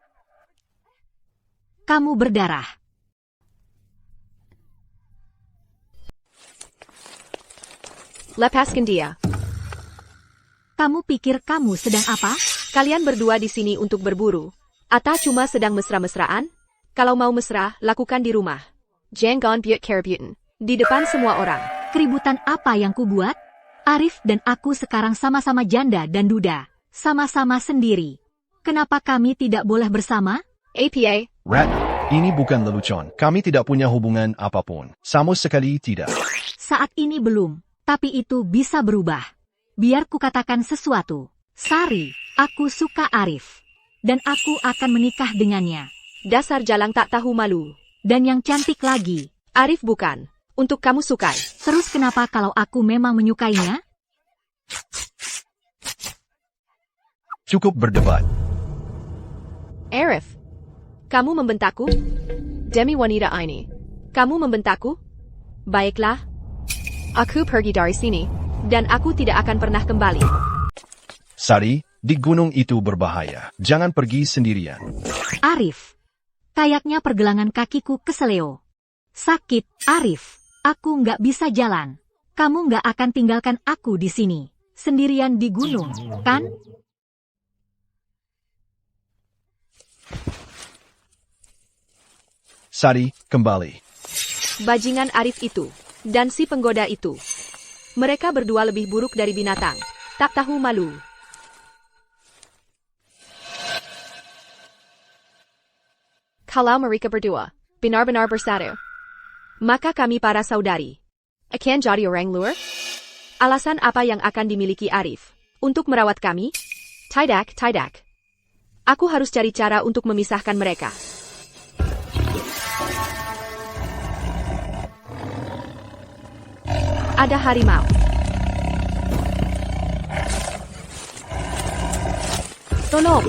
Kamu berdarah. Lepaskan dia. Kamu pikir kamu sedang apa? Kalian berdua di sini untuk berburu. Atau cuma sedang mesra-mesraan? Kalau mau mesra, lakukan di rumah. Jangan buat kerabutan. Di depan semua orang. Keributan apa yang kubuat? Arif dan aku sekarang sama-sama janda dan duda. Sama-sama sendiri. Kenapa kami tidak boleh bersama? APA, Rat, ini bukan lelucon. Kami tidak punya hubungan apapun. Sama sekali tidak. Saat ini belum, tapi itu bisa berubah. Biar kukatakan sesuatu. Sari, aku suka Arif. Dan aku akan menikah dengannya. dasar jalang tak tahu malu. Dan yang cantik lagi. Arif bukan. Untuk kamu sukai. Terus kenapa kalau aku memang menyukainya? Cukup berdebat. Arif, kamu membentakku? Demi wanita ini. Kamu membentakku? Baiklah. Aku pergi dari sini. Dan aku tidak akan pernah kembali. Sari, di gunung itu berbahaya. Jangan pergi sendirian. Arif. Kayaknya pergelangan kakiku keseleo. Sakit, Arif. Aku nggak bisa jalan. Kamu nggak akan tinggalkan aku di sini. Sendirian di gunung, kan? Sari, kembali. Bajingan Arif itu. Dan si penggoda itu. Mereka berdua lebih buruk dari binatang. Tak tahu malu. Kalau mereka berdua benar-benar bersatu, maka kami para saudari akan jadi orang luar. Alasan apa yang akan dimiliki Arif untuk merawat kami? Tidak, tidak. Aku harus cari cara untuk memisahkan mereka. Ada harimau. Tolong.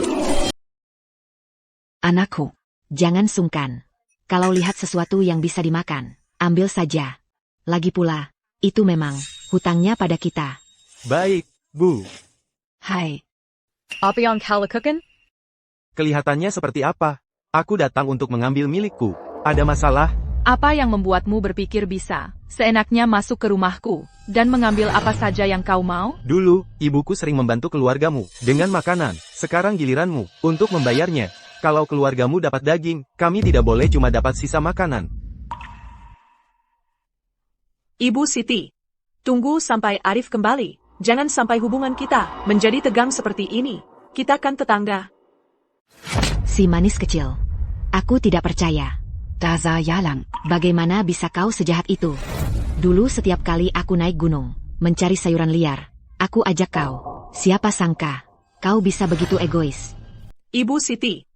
Anakku, jangan sungkan. Kalau lihat sesuatu yang bisa dimakan, ambil saja. Lagi pula, itu memang hutangnya pada kita. Baik, Bu. Hai, Apa yang kau lakukan? Kelihatannya seperti apa? Aku datang untuk mengambil milikku. Ada masalah? Apa yang membuatmu berpikir bisa seenaknya masuk ke rumahku dan mengambil apa saja yang kau mau? Dulu, ibuku sering membantu keluargamu dengan makanan. Sekarang giliranmu untuk membayarnya. Kalau keluargamu dapat daging, kami tidak boleh cuma dapat sisa makanan. Ibu Siti, tunggu sampai Arif kembali. Jangan sampai hubungan kita menjadi tegang seperti ini. Kita kan tetangga. si manis kecil. Aku tidak percaya. Daza Yalang, bagaimana bisa kau sejahat itu? Dulu setiap kali aku naik gunung, mencari sayuran liar, aku ajak kau. Siapa sangka, kau bisa begitu egois. Ibu Siti,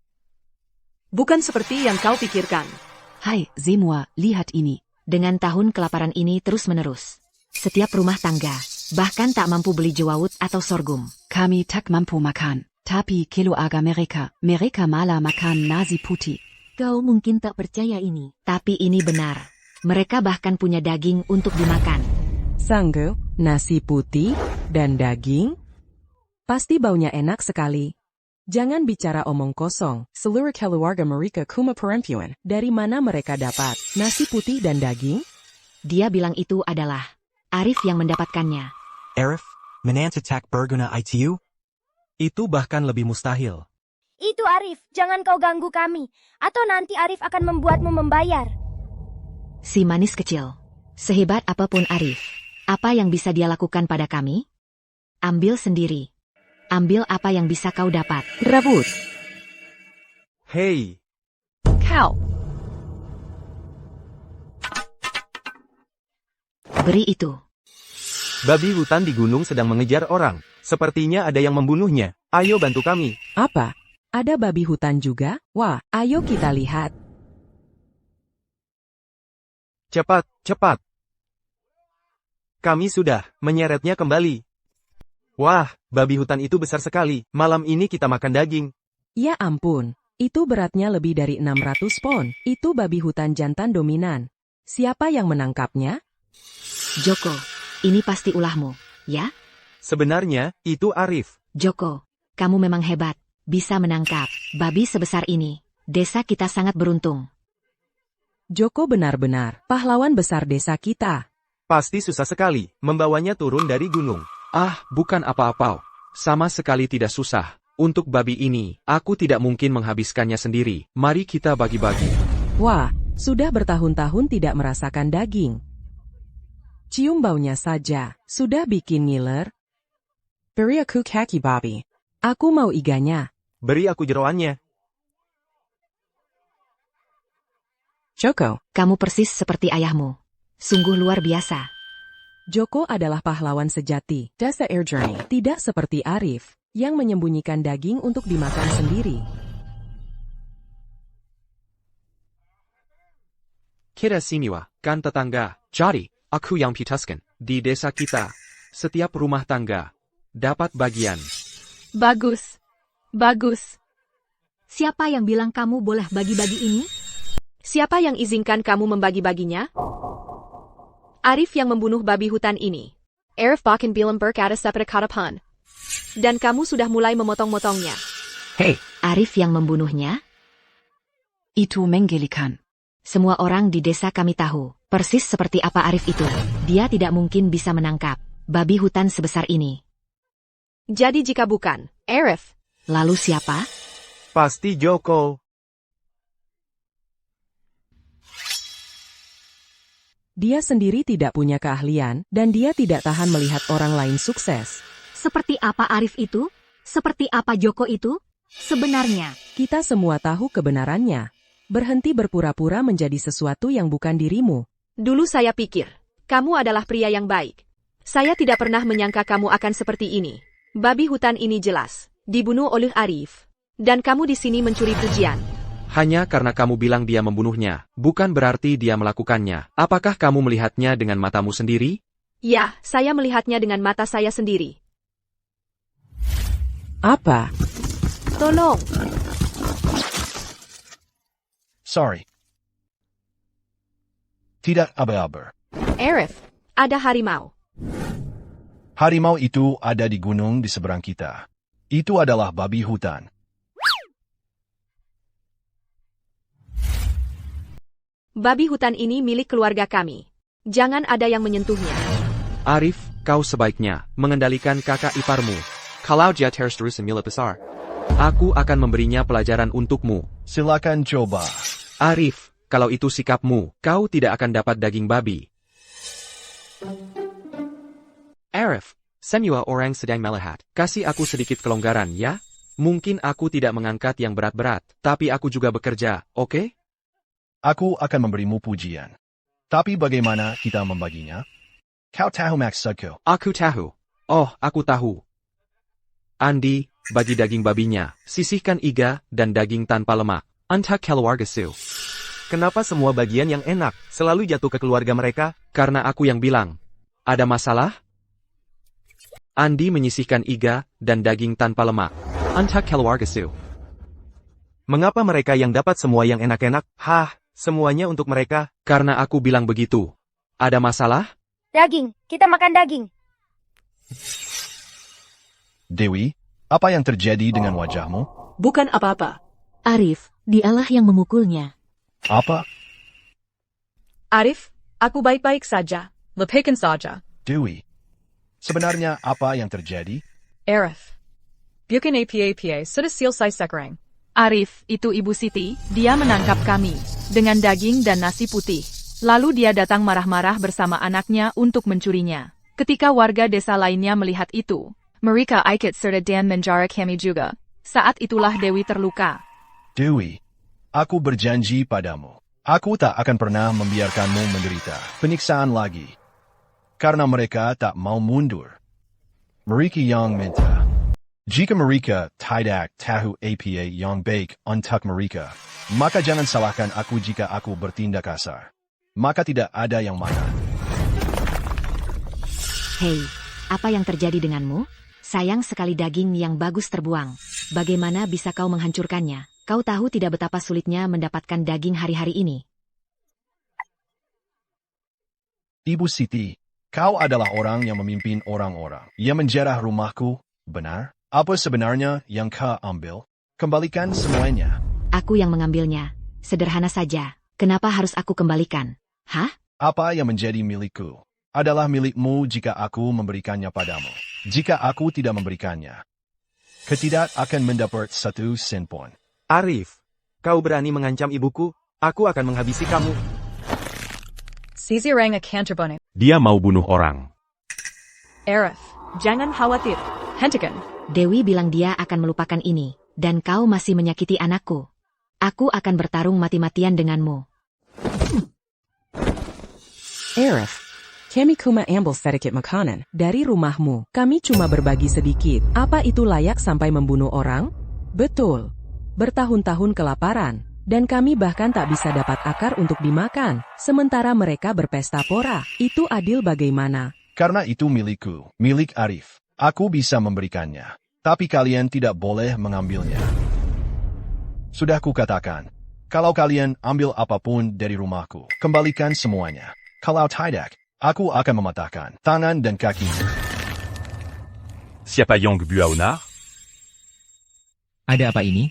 bukan seperti yang kau pikirkan. Hai, Zemua, lihat ini. Dengan tahun kelaparan ini terus-menerus. Setiap rumah tangga, bahkan tak mampu beli jewawut atau sorghum. Kami tak mampu makan. Tapi keluarga mereka malah makan nasi putih. Kau mungkin tak percaya ini. Tapi ini benar. Mereka bahkan punya daging untuk dimakan. Sanggup, nasi putih, dan daging? Pasti baunya enak sekali. Jangan bicara omong kosong. Seluruh keluarga mereka cuma perempuan. Dari mana mereka dapat nasi putih dan daging? Dia bilang itu adalah Arif yang mendapatkannya. Arif, menantitak berguna itu? Itu bahkan lebih mustahil. Itu Arif, jangan kau ganggu kami. Atau nanti Arif akan membuatmu membayar. Si manis kecil. Sehebat apapun Arif, apa yang bisa dia lakukan pada kami? Ambil sendiri. Ambil apa yang bisa kau dapat. Rebut. Hei, Kau. Beri itu. babi hutan di gunung sedang mengejar orang. Sepertinya ada yang membunuhnya. Ayo bantu kami. Apa? Ada babi hutan juga? Wah, ayo kita lihat. Cepat, cepat. Kami sudah menyeretnya kembali. Wah, babi hutan itu besar sekali. Malam ini kita makan daging. Ya ampun, itu beratnya lebih dari 600 pon. Itu babi hutan jantan dominan. Siapa yang menangkapnya? Joko, ini pasti ulahmu, ya? Sebenarnya, itu Arif. Joko, kamu memang hebat. Bisa menangkap babi sebesar ini. Desa kita sangat beruntung. Joko benar-benar pahlawan besar desa kita. Pasti susah sekali membawanya turun dari gunung. Ah, bukan apa-apa. Sama sekali tidak susah. Untuk babi ini, aku tidak mungkin menghabiskannya sendiri. Mari kita bagi-bagi. Wah, sudah bertahun-tahun tidak merasakan daging. Cium baunya saja, sudah bikin ngiler. Beri aku kaki babi. Aku mau iganya. Beri aku jeroannya. Joko. Kamu persis seperti ayahmu. Sungguh luar biasa. Joko adalah pahlawan sejati. Desa Air Journey tidak seperti Arif, yang menyembunyikan daging untuk dimakan sendiri. Kita siniwa, kan tetangga. Jadi, aku yang putuskan. Di desa kita, setiap rumah tangga dapat bagian. Bagus. Bagus. Siapa yang bilang kamu boleh bagi-bagi ini? Siapa yang izinkan kamu membagi-baginya? Arif yang membunuh babi hutan ini. Arif bahkan bilang berkata seperti katapan. Dan kamu sudah mulai memotong-motongnya. Hei, Arif yang membunuhnya? Itu menggelikan. Semua orang di desa kami tahu, persis seperti apa Arif itu. Dia tidak mungkin bisa menangkap babi hutan sebesar ini. Jadi jika bukan, Arif. Lalu siapa? Pasti Joko. Dia sendiri tidak punya keahlian, dan dia tidak tahan melihat orang lain sukses. Seperti apa Arif itu? Seperti apa Joko itu? Sebenarnya, Kita semua tahu kebenarannya. Berhenti berpura-pura menjadi sesuatu yang bukan dirimu. Dulu saya pikir, kamu adalah pria yang baik. Saya tidak pernah menyangka kamu akan seperti ini. Babi hutan ini jelas dibunuh oleh Arif. Dan kamu di sini mencuri pujian. Hanya karena kamu bilang dia membunuhnya, bukan berarti dia melakukannya. Apakah kamu melihatnya dengan matamu sendiri? Ya, saya melihatnya dengan mata saya sendiri. Apa? Tolong. Sorry. Tidak aba-aba. Arif, ada harimau. Harimau itu ada di gunung di seberang kita. Itu adalah babi hutan. Babi hutan ini milik keluarga kami. Jangan ada yang menyentuhnya. Arif, kau sebaiknya mengendalikan kakak iparmu. Kalau dia terus milik besar, aku akan memberinya pelajaran untukmu. Silakan coba. Arif, kalau itu sikapmu, kau tidak akan dapat daging babi. Arif, semua orang sedang melihat. Kasih aku sedikit kelonggaran ya. Mungkin aku tidak mengangkat yang berat-berat, tapi aku juga bekerja, oke? Aku akan memberimu pujian. Tapi bagaimana kita membaginya? Kau tahu maksudku. Aku tahu. Oh, aku tahu. Andi, bagi daging babinya, sisihkan iga dan daging tanpa lemak. Untuk keluarga Su. Kenapa semua bagian yang enak selalu jatuh ke keluarga mereka? Karena aku yang bilang. Ada masalah? Andi menyisihkan iga dan daging tanpa lemak. Untuk keluarga Su. Mengapa mereka yang dapat semua yang enak-enak? Hah, semuanya untuk mereka? Karena aku bilang begitu. Ada masalah? Daging, kita makan daging. Dewi, apa yang terjadi dengan wajahmu? Bukan apa-apa. Arif, dialah yang memukulnya. Apa? Arif, aku baik-baik saja. Lepaskan saja. Dewi, sebenarnya apa yang terjadi? Arif. Bukan apa-apa, sudah selesai sekarang. Arif, itu Ibu Siti, dia menangkap kami dengan daging dan nasi putih. Lalu dia datang marah-marah bersama anaknya untuk mencurinya. Ketika warga desa lainnya melihat itu, mereka ikut serta dan menjara kami juga. Saat itulah Dewi terluka. Dewi, aku berjanji padamu. Aku tak akan pernah membiarkanmu menderita penyiksaan lagi. Karena mereka tak mau mundur. Mereka yang minta. Jika mereka tidak tahu apa yang baik untuk mereka, maka jangan salahkan aku jika aku bertindak kasar. Maka tidak ada yang makan. Hei, apa yang terjadi denganmu? Sayang sekali daging yang bagus terbuang. Bagaimana bisa kau menghancurkannya? Kau tahu tidak betapa sulitnya mendapatkan daging hari-hari ini. Ibu Siti, kau adalah orang yang memimpin orang-orang yang menjarah rumahku, benar? Apa sebenarnya yang kau ambil? Kembalikan semuanya. Aku yang mengambilnya. Sederhana saja. Kenapa harus aku kembalikan? Hah? Apa yang menjadi milikku adalah milikmu jika aku memberikannya padamu. Jika aku tidak memberikannya, kau tidak akan mendapat satu sen pun. Arif, kau berani mengancam ibuku? Aku akan menghabisi kamu. Sisi orang akan terbang. Dia mau bunuh orang. Arif, jangan khawatir. Hentikan. Dewi bilang dia akan melupakan ini, dan kau masih menyakiti anakku. Aku akan bertarung mati-matian denganmu. Arif, kami cuma ambil sedikit makanan dari rumahmu. Kami cuma berbagi sedikit. Apa itu layak sampai membunuh orang? Betul. Bertahun-tahun kelaparan. Dan kami bahkan tak bisa dapat akar untuk dimakan. Sementara mereka berpesta pora. Itu adil bagaimana? Karena itu milikku, milik Arif. Aku bisa memberikannya. Tapi kalian tidak boleh mengambilnya. Sudah kukatakan, kalau kalian ambil apapun dari rumahku, kembalikan semuanya. Kalau tidak, aku akan mematahkan tangan dan kakimu. Siapa Yang Buaonar? Ada apa ini?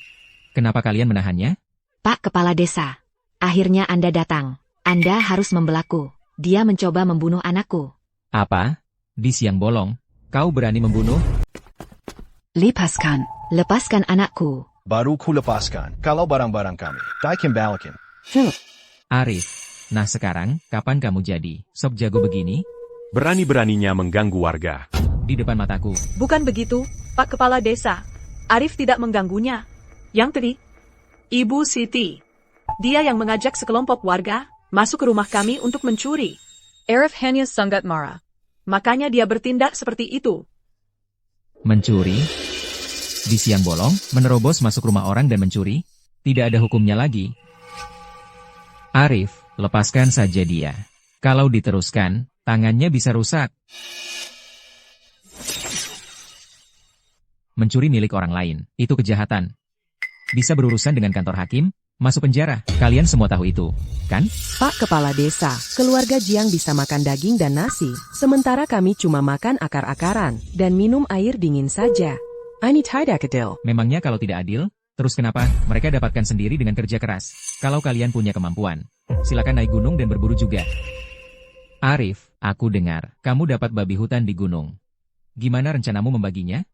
Kenapa kalian menahannya? Pak Kepala Desa, akhirnya Anda datang. Anda harus membelaku. Dia mencoba membunuh anakku. Apa? Di siang bolong, kau berani membunuh? Lepaskan anakku. Baru ku lepaskan kalau barang-barang kami. Tak kembalikan. Arif, nah sekarang, kapan kamu jadi sok jago begini? Berani-beraninya mengganggu warga. Di depan mataku. Bukan begitu, Pak Kepala Desa. Arif tidak mengganggunya. Yang tadi, Ibu Siti. Dia yang mengajak sekelompok warga masuk ke rumah kami untuk mencuri. Arif hanya sangat marah. Makanya dia bertindak seperti itu. Mencuri? Di siang bolong, menerobos masuk rumah orang dan mencuri? Tidak ada hukumnya lagi. Arif, lepaskan saja dia. Kalau diteruskan, tangannya bisa rusak. Mencuri milik orang lain, itu kejahatan. Bisa berurusan dengan kantor hakim, masuk penjara. Kalian semua tahu itu, kan? Pak Kepala Desa, keluarga Jiang bisa makan daging dan nasi, sementara kami cuma makan akar-akaran dan minum air dingin saja. Ini tidak adil. Memangnya kalau tidak adil, terus kenapa mereka dapatkan sendiri dengan kerja keras? Kalau kalian punya kemampuan, silakan naik gunung dan berburu juga. Arif, aku dengar, kamu dapat babi hutan di gunung. Gimana rencanamu membaginya?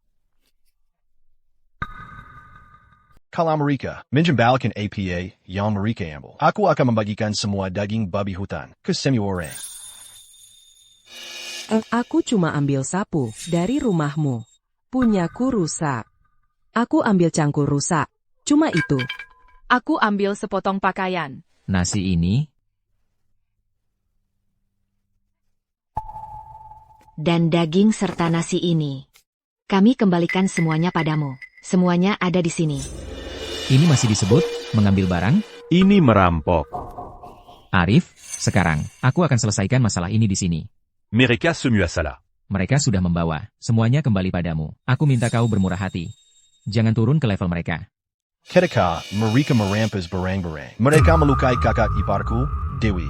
Kalau mereka menjembalkan APA yang mereka ambil, aku akan membagikan semua daging babi hutan ke semua orang. Aku cuma ambil sapu dari rumahmu. Punyaku rusak. Aku ambil cangkul rusak. Cuma itu. Aku ambil sepotong pakaian. Nasi ini? Dan daging serta nasi ini. Kami kembalikan semuanya padamu. Semuanya ada di sini. Ini masih disebut mengambil barang? Ini merampok. Arif, sekarang, aku akan selesaikan masalah ini di sini. Mereka semua salah. Mereka sudah membawa, semuanya kembali padamu. Aku minta kau bermurah hati. Jangan turun ke level mereka. Ketika mereka merampas barang-barang, mereka melukai kakak iparku, Dewi.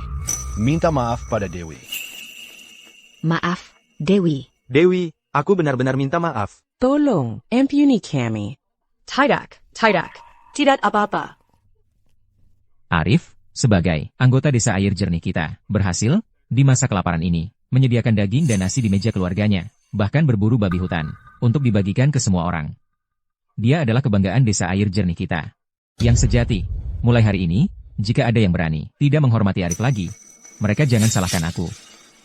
Minta maaf pada Dewi. Maaf, Dewi. Dewi, aku benar-benar minta maaf. Tolong, ampuni kami. Tidak. Tidak apa-apa. Arif, sebagai anggota desa air jernih kita, berhasil, di masa kelaparan ini, menyediakan daging dan nasi di meja keluarganya, bahkan berburu babi hutan, untuk dibagikan ke semua orang. Dia adalah kebanggaan desa air jernih kita. Yang sejati, mulai hari ini, jika ada yang berani, tidak menghormati Arif lagi, mereka jangan salahkan aku.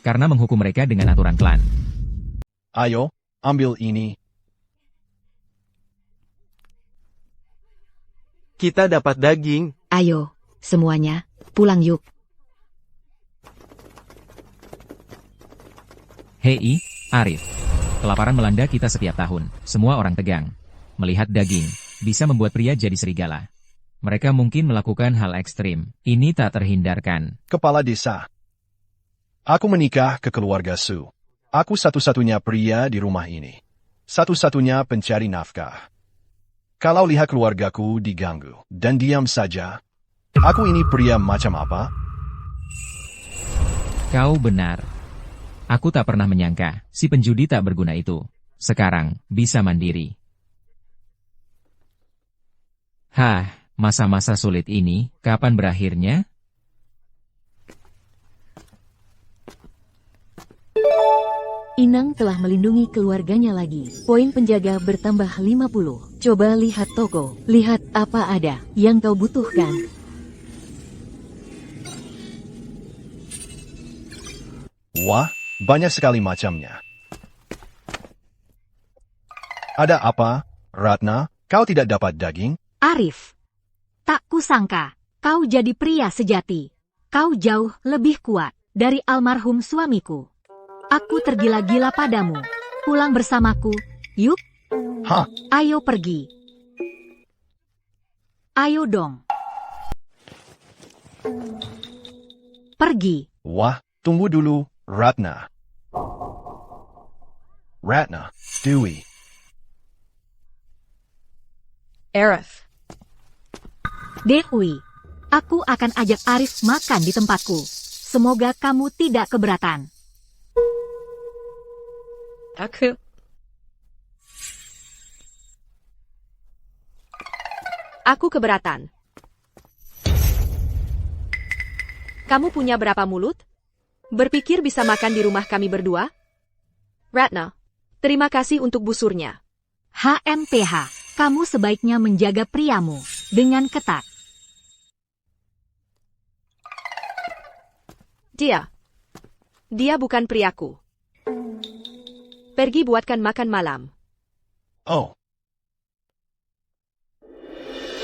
Karena menghukum mereka dengan aturan klan. Ayo, ambil ini. Kita dapat daging. Ayo, semuanya, pulang yuk. Hei, Arif. Kelaparan melanda kita setiap tahun. Semua orang tegang. Melihat daging, bisa membuat pria jadi serigala. Mereka mungkin melakukan hal ekstrim. Ini tak terhindarkan. Kepala Desa. Aku menikah ke keluarga Su. Aku satu-satunya pria di rumah ini. Satu-satunya pencari nafkah. Kalau lihat keluargaku diganggu dan diam saja, aku ini pria macam apa? Kau benar. Aku tak pernah menyangka, si penjudi tak berguna itu. Sekarang, bisa mandiri. Hah, masa-masa sulit ini, kapan berakhirnya? Inang telah melindungi keluarganya lagi. Poin penjaga bertambah 50. Coba lihat toko. Lihat apa ada yang kau butuhkan. Wah, banyak sekali macamnya. Ada apa, Ratna? Kau tidak dapat daging? Arif, tak kusangka kau jadi pria sejati. Kau jauh lebih kuat dari almarhum suamiku. Aku tergila-gila padamu. Pulang bersamaku, yuk. Hah? Ayo pergi. Ayo dong. Pergi. Wah, tunggu dulu, Ratna. Ratna, Dewi. Arif. Dewi, aku akan ajak Arif makan di tempatku. Semoga kamu tidak keberatan. Aku keberatan. Kamu punya berapa mulut? Berpikir bisa makan di rumah kami berdua? Ratna, terima kasih untuk busurnya. HMPH, kamu sebaiknya menjaga priamu dengan ketat. Dia bukan priaku. Pergi buatkan makan malam. Oh,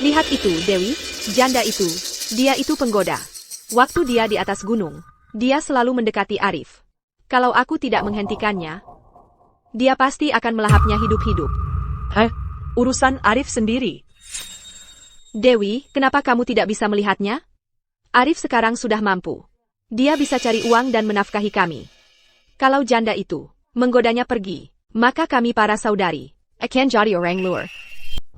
Lihat itu, Dewi, janda itu, dia itu penggoda. Waktu dia di atas gunung, dia selalu mendekati Arif. Kalau aku tidak menghentikannya, dia pasti akan melahapnya hidup-hidup. Urusan Arif sendiri. Dewi, kenapa kamu tidak bisa melihatnya? Arif sekarang sudah mampu. Dia bisa cari uang dan menafkahi kami. Kalau janda itu menggodanya pergi, maka kami para saudari akan jadi orang luar.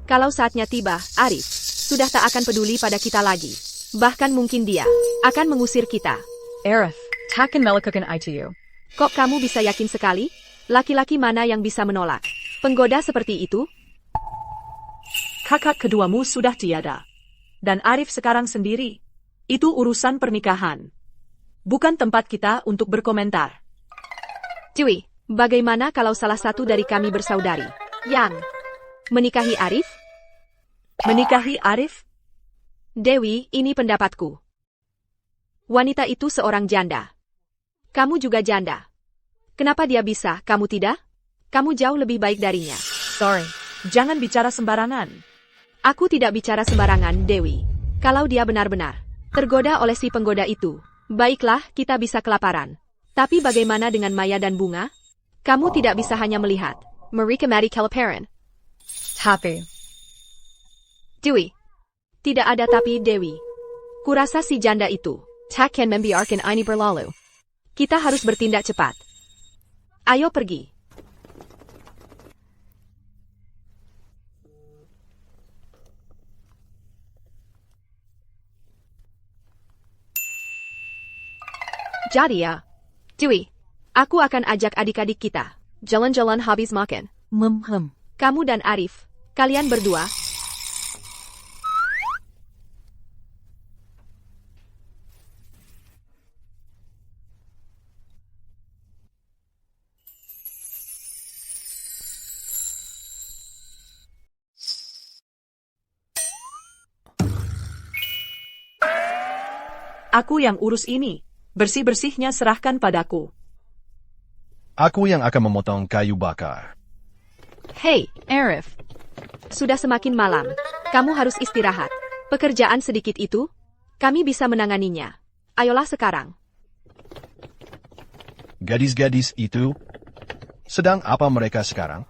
Kalau saatnya tiba, Arif sudah tak akan peduli pada kita lagi. Bahkan mungkin dia akan mengusir kita. Arif, takkan melakukan itu. Kok kamu bisa yakin sekali? Laki-laki mana yang bisa menolak penggoda seperti itu? Kakak keduamu sudah tiada. Dan Arif sekarang sendiri. Itu urusan pernikahan. Bukan tempat kita untuk berkomentar. Dewi, bagaimana kalau salah satu dari kami bersaudari yang menikahi Arif? Menikahi Arif? Dewi, ini pendapatku. Wanita itu seorang janda. Kamu juga janda. Kenapa dia bisa, kamu tidak? Kamu jauh lebih baik darinya. Sorry, jangan bicara sembarangan. Aku tidak bicara sembarangan, Dewi. Kalau dia benar-benar tergoda oleh si penggoda itu, baiklah, kita bisa kelaparan. Tapi bagaimana dengan Maya dan Bunga? Kamu tidak bisa hanya melihat mereka mati kelaparan. Tapi, Dewi. Tidak ada tapi, Dewi. Kurasa si janda itu takkan membiarkan ini berlalu. Kita harus bertindak cepat. Ayo pergi. Jadi ya, Dewi, aku akan ajak adik-adik kita jalan-jalan habis makan. Kamu dan Arif, kalian berdua. aku yang urus ini. Bersih-bersihnya serahkan padaku. aku yang akan memotong kayu bakar. Hei, Arif. Sudah semakin malam. Kamu harus istirahat. Pekerjaan sedikit itu, kami bisa menanganinya. Ayolah sekarang. Gadis-gadis itu, sedang apa mereka sekarang?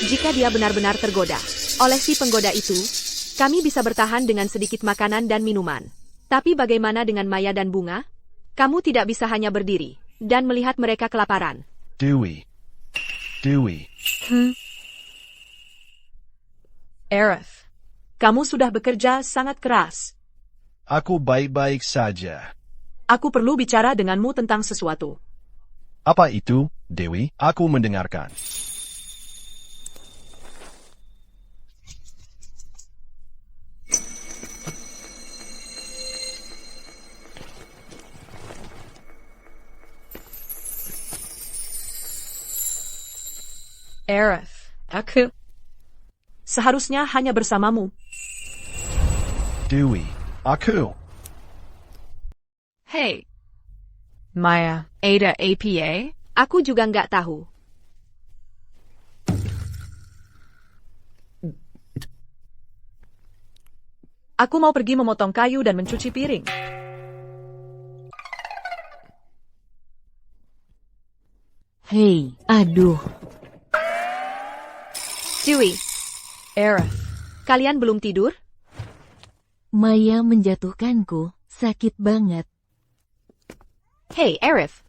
Jika dia benar-benar tergoda oleh si penggoda itu, kami bisa bertahan dengan sedikit makanan dan minuman. Tapi bagaimana dengan Maya dan Bunga? Kamu tidak bisa hanya berdiri dan melihat mereka kelaparan. Dewi. Arif, kamu sudah bekerja sangat keras. Aku baik-baik saja. Aku perlu bicara denganmu tentang sesuatu. Apa itu, Dewi? Aku mendengarkan. Arif, aku seharusnya hanya bersamamu. Dewi, aku. Hey. Maya, Ada APA? Aku juga nggak tahu. Aku mau pergi memotong kayu dan mencuci piring. Hei, aduh. Dewey, Aerith, kalian belum tidur? Maya menjatuhkanku, sakit banget. Hey, Aerith.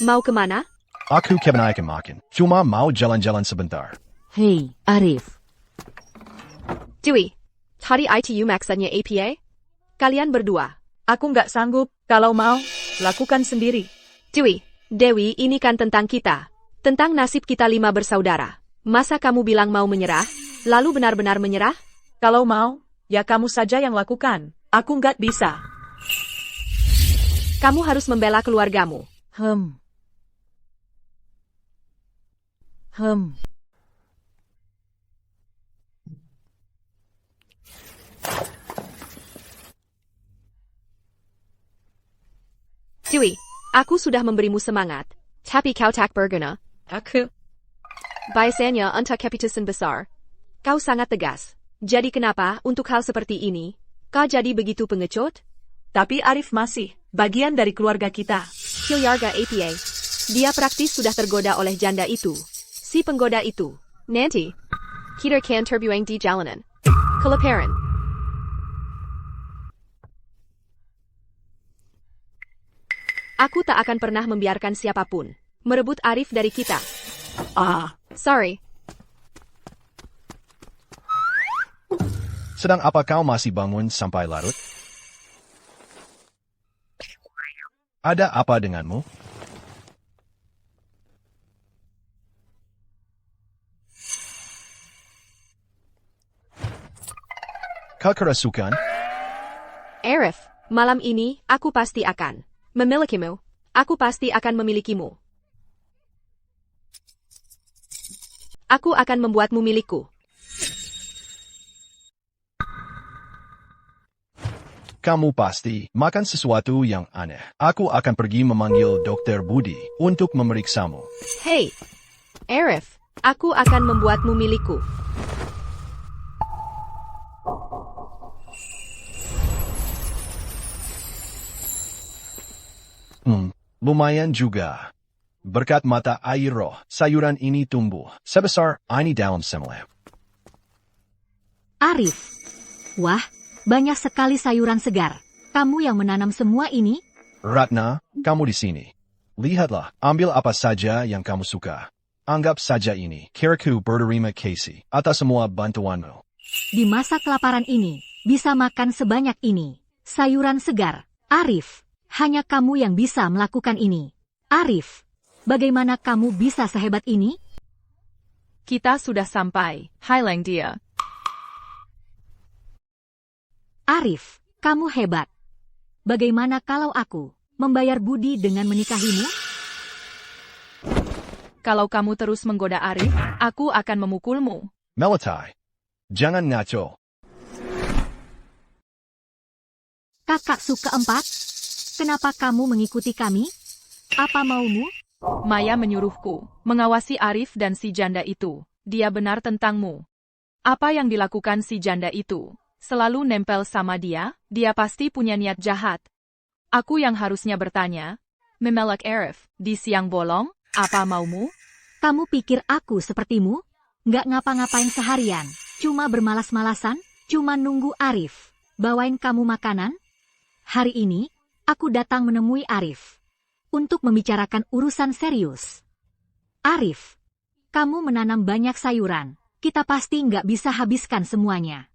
Mau kemana? Aku kebanyakan makan. Cuma mau jalan-jalan sebentar. Hei, Arif. Dewey, hari ITU maksanya APA? Kalian berdua. Aku nggak sanggup. Kalau mau, lakukan sendiri. Dewey, Dewi, ini kan tentang kita. Tentang nasib kita 5 bersaudara. Masa kamu bilang mau menyerah? Lalu benar-benar menyerah? Kalau mau, ya kamu saja yang lakukan. Aku nggak bisa. Kamu harus membela keluargamu. Hem. Dewey, aku sudah memberimu semangat. Tapi kau tak berguna. Aku. Biasanya untuk keputusan besar, kau sangat tegas. Jadi kenapa, untuk hal seperti ini, kau jadi begitu pengecut? Tapi Arif masih bagian dari keluarga kita. Kilyarga APA. Dia praktis sudah tergoda oleh janda itu. Si penggoda itu. Nanti, kita akan terbuang di jalanan. Kelaparan. Aku tak akan pernah membiarkan siapapun merebut Arif dari kita. Sorry. Sedang apa kau masih bangun sampai larut? Ada apa denganmu? Kau kerasukan? Arif, malam ini, aku pasti akan memilikimu. Aku pasti akan memilikimu. Aku akan membuatmu milikku. Kamu pasti makan sesuatu yang aneh. Aku akan pergi memanggil Dokter Budi untuk memeriksamu. Hey, Arif, aku akan membuatmu milikku. Lumayan juga. Berkat mata air roh, sayuran ini tumbuh sebesar ini dalam semula. Arif. Wah, banyak sekali sayuran segar. Kamu yang menanam semua ini? Ratna, kamu di sini. Lihatlah, ambil apa saja yang kamu suka. Anggap saja ini, kiraku berterima kasih atas semua bantuanmu. Di masa kelaparan ini, bisa makan sebanyak ini. Sayuran segar. Arif, hanya kamu yang bisa melakukan ini. Arif, bagaimana kamu bisa sehebat ini? Kita sudah sampai. Highlang dia. Arif, kamu hebat. Bagaimana kalau aku membayar budi dengan menikahimu? Kalau kamu terus menggoda Arif, aku akan memukulmu. Melatai, jangan ngaco. Kakakku keempat, kenapa kamu mengikuti kami? Apa maumu? Maya menyuruhku mengawasi Arif dan si janda itu. Dia benar tentangmu. Apa yang dilakukan si janda itu? Selalu nempel sama dia, dia pasti punya niat jahat. Aku yang harusnya bertanya, memelak Arif, di siang bolong, apa maumu? Kamu pikir aku sepertimu? Nggak ngapa-ngapain seharian, cuma bermalas-malasan, cuma nunggu Arif. Bawain kamu makanan? Hari ini, aku datang menemui Arif. Untuk membicarakan urusan serius. Arif, kamu menanam banyak sayuran, kita pasti nggak bisa habiskan semuanya.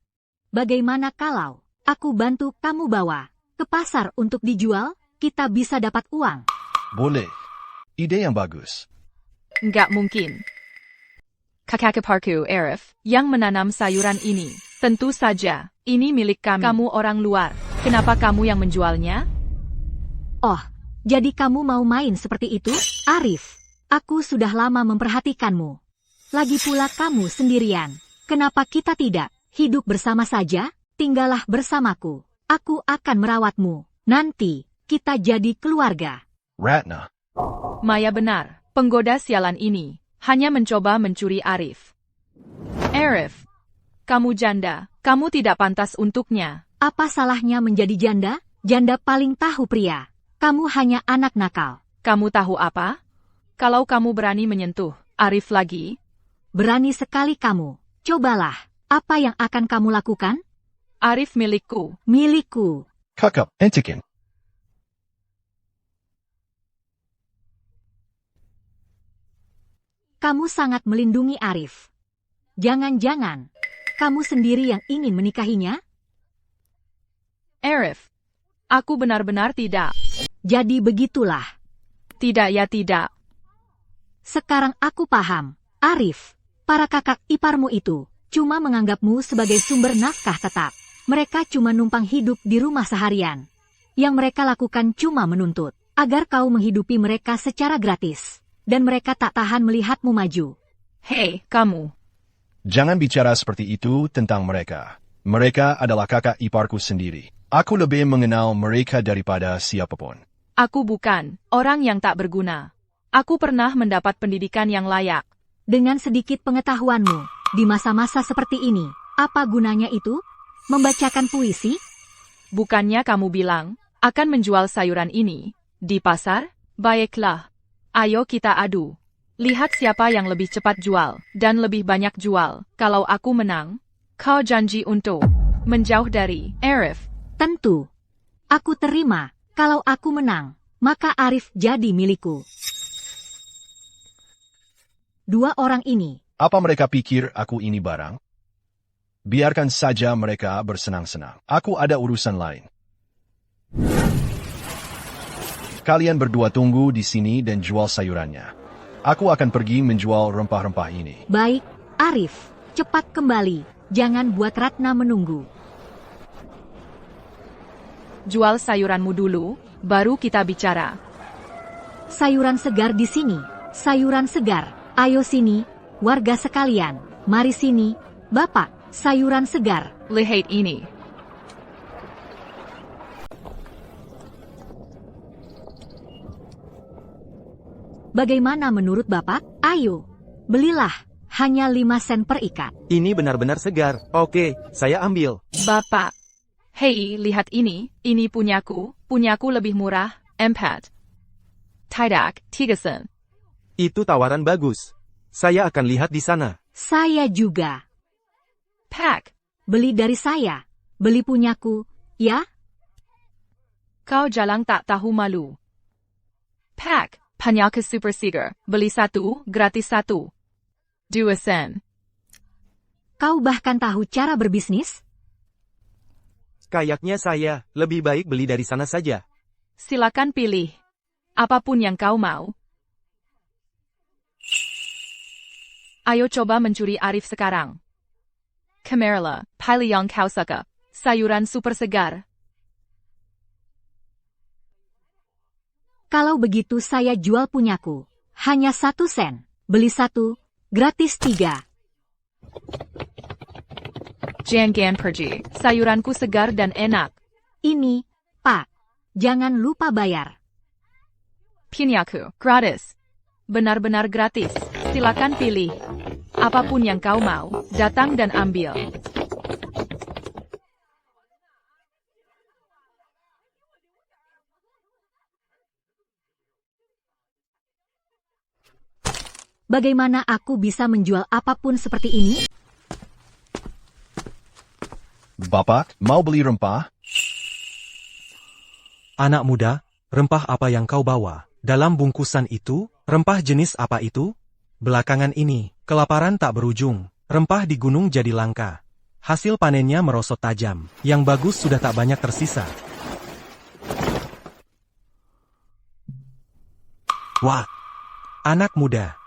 Bagaimana kalau aku bantu kamu bawa ke pasar untuk dijual, kita bisa dapat uang? Boleh. Ide yang bagus. Nggak mungkin. Kakak iparku Arif, yang menanam sayuran ini. Tentu saja, ini milik kami. Kamu orang luar, kenapa kamu yang menjualnya? Oh, jadi kamu mau main seperti itu? Arif, aku sudah lama memperhatikanmu. Lagi pula kamu sendirian. Kenapa kita tidak hidup bersama saja? Tinggallah bersamaku. Aku akan merawatmu. Nanti, kita jadi keluarga. Ratna. Maya benar, penggoda sialan ini hanya mencoba mencuri Arif. Arif, kamu janda, kamu tidak pantas untuknya. Apa salahnya menjadi janda? Janda paling tahu pria. Kamu hanya anak nakal. Kamu tahu apa? Kalau kamu berani menyentuh Arif lagi, Berani sekali kamu. Cobalah, apa yang akan kamu lakukan? Arif milikku. Milikku. Kakak, hentikan. Kamu sangat melindungi Arif. Jangan-jangan, kamu sendiri yang ingin menikahinya? Arif, aku benar-benar tidak. Jadi begitulah. Tidak ya tidak. Sekarang aku paham. Arif, para kakak iparmu itu cuma menganggapmu sebagai sumber nafkah tetap. Mereka cuma numpang hidup di rumah seharian. Yang mereka lakukan cuma menuntut agar kau menghidupi mereka secara gratis. Dan mereka tak tahan melihatmu maju. Hei, kamu. Jangan bicara seperti itu tentang mereka. Mereka adalah kakak iparku sendiri. Aku lebih mengenal mereka daripada siapapun. Aku bukan orang yang tak berguna. Aku pernah mendapat pendidikan yang layak. Dengan sedikit pengetahuanmu, di masa-masa seperti ini, apa gunanya itu? Membacakan puisi? Bukannya kamu bilang akan menjual sayuran ini di pasar? Baiklah. Ayo kita adu. Lihat siapa yang lebih cepat jual dan lebih banyak jual. Kalau aku menang, kau janji untuk menjauh dari Arif. Tentu. Aku terima. Kalau aku menang, maka Arif jadi milikku. Dua orang ini. Apa mereka pikir aku ini barang? Biarkan saja mereka bersenang-senang. Aku ada urusan lain. Kalian berdua tunggu di sini dan jual sayurannya. Aku akan pergi menjual rempah-rempah ini. Baik, Arif. Cepat kembali. Jangan buat Ratna menunggu. Jual sayuranmu dulu, baru kita bicara. Sayuran segar di sini. Sayuran segar. Ayo sini, warga sekalian. Mari sini, Bapak. Sayuran segar. Lihat ini. Bagaimana menurut Bapak? Ayo, belilah. Hanya 5 sen per ikat. Ini benar-benar segar. Oke, saya ambil. Bapak. Hei, lihat ini. Ini punyaku. Punyaku lebih murah. Empat. Tidak, 3 sen. Itu tawaran bagus. Saya akan lihat di sana. Saya juga. Pak. Beli dari saya. Beli punyaku, ya? Kau jalang tak tahu malu. Pak. Panyaka super segar. Beli 1, gratis 1. 2 sen. Kau bahkan tahu cara berbisnis? Kayaknya saya lebih baik beli dari sana saja. Silakan pilih. Apapun yang kau mau. Ayo coba mencuri Arif sekarang. Kamerla, pilih yang kau suka. Sayuran super segar. Kalau begitu saya jual punyaku. Hanya 1 sen. Beli 1, gratis 3. Jangan pergi. Sayuranku segar dan enak. Ini, Pak. Jangan lupa bayar. Punyaku, gratis. Benar-benar gratis. Silakan pilih. Apapun yang kau mau, datang dan ambil. Bagaimana aku bisa menjual apapun seperti ini? Bapak, mau beli rempah? Anak muda, rempah apa yang kau bawa? Dalam bungkusan itu, rempah jenis apa itu? Belakangan ini, kelaparan tak berujung. Rempah di gunung jadi langka. Hasil panennya merosot tajam. Yang bagus sudah tak banyak tersisa. Wah, anak muda.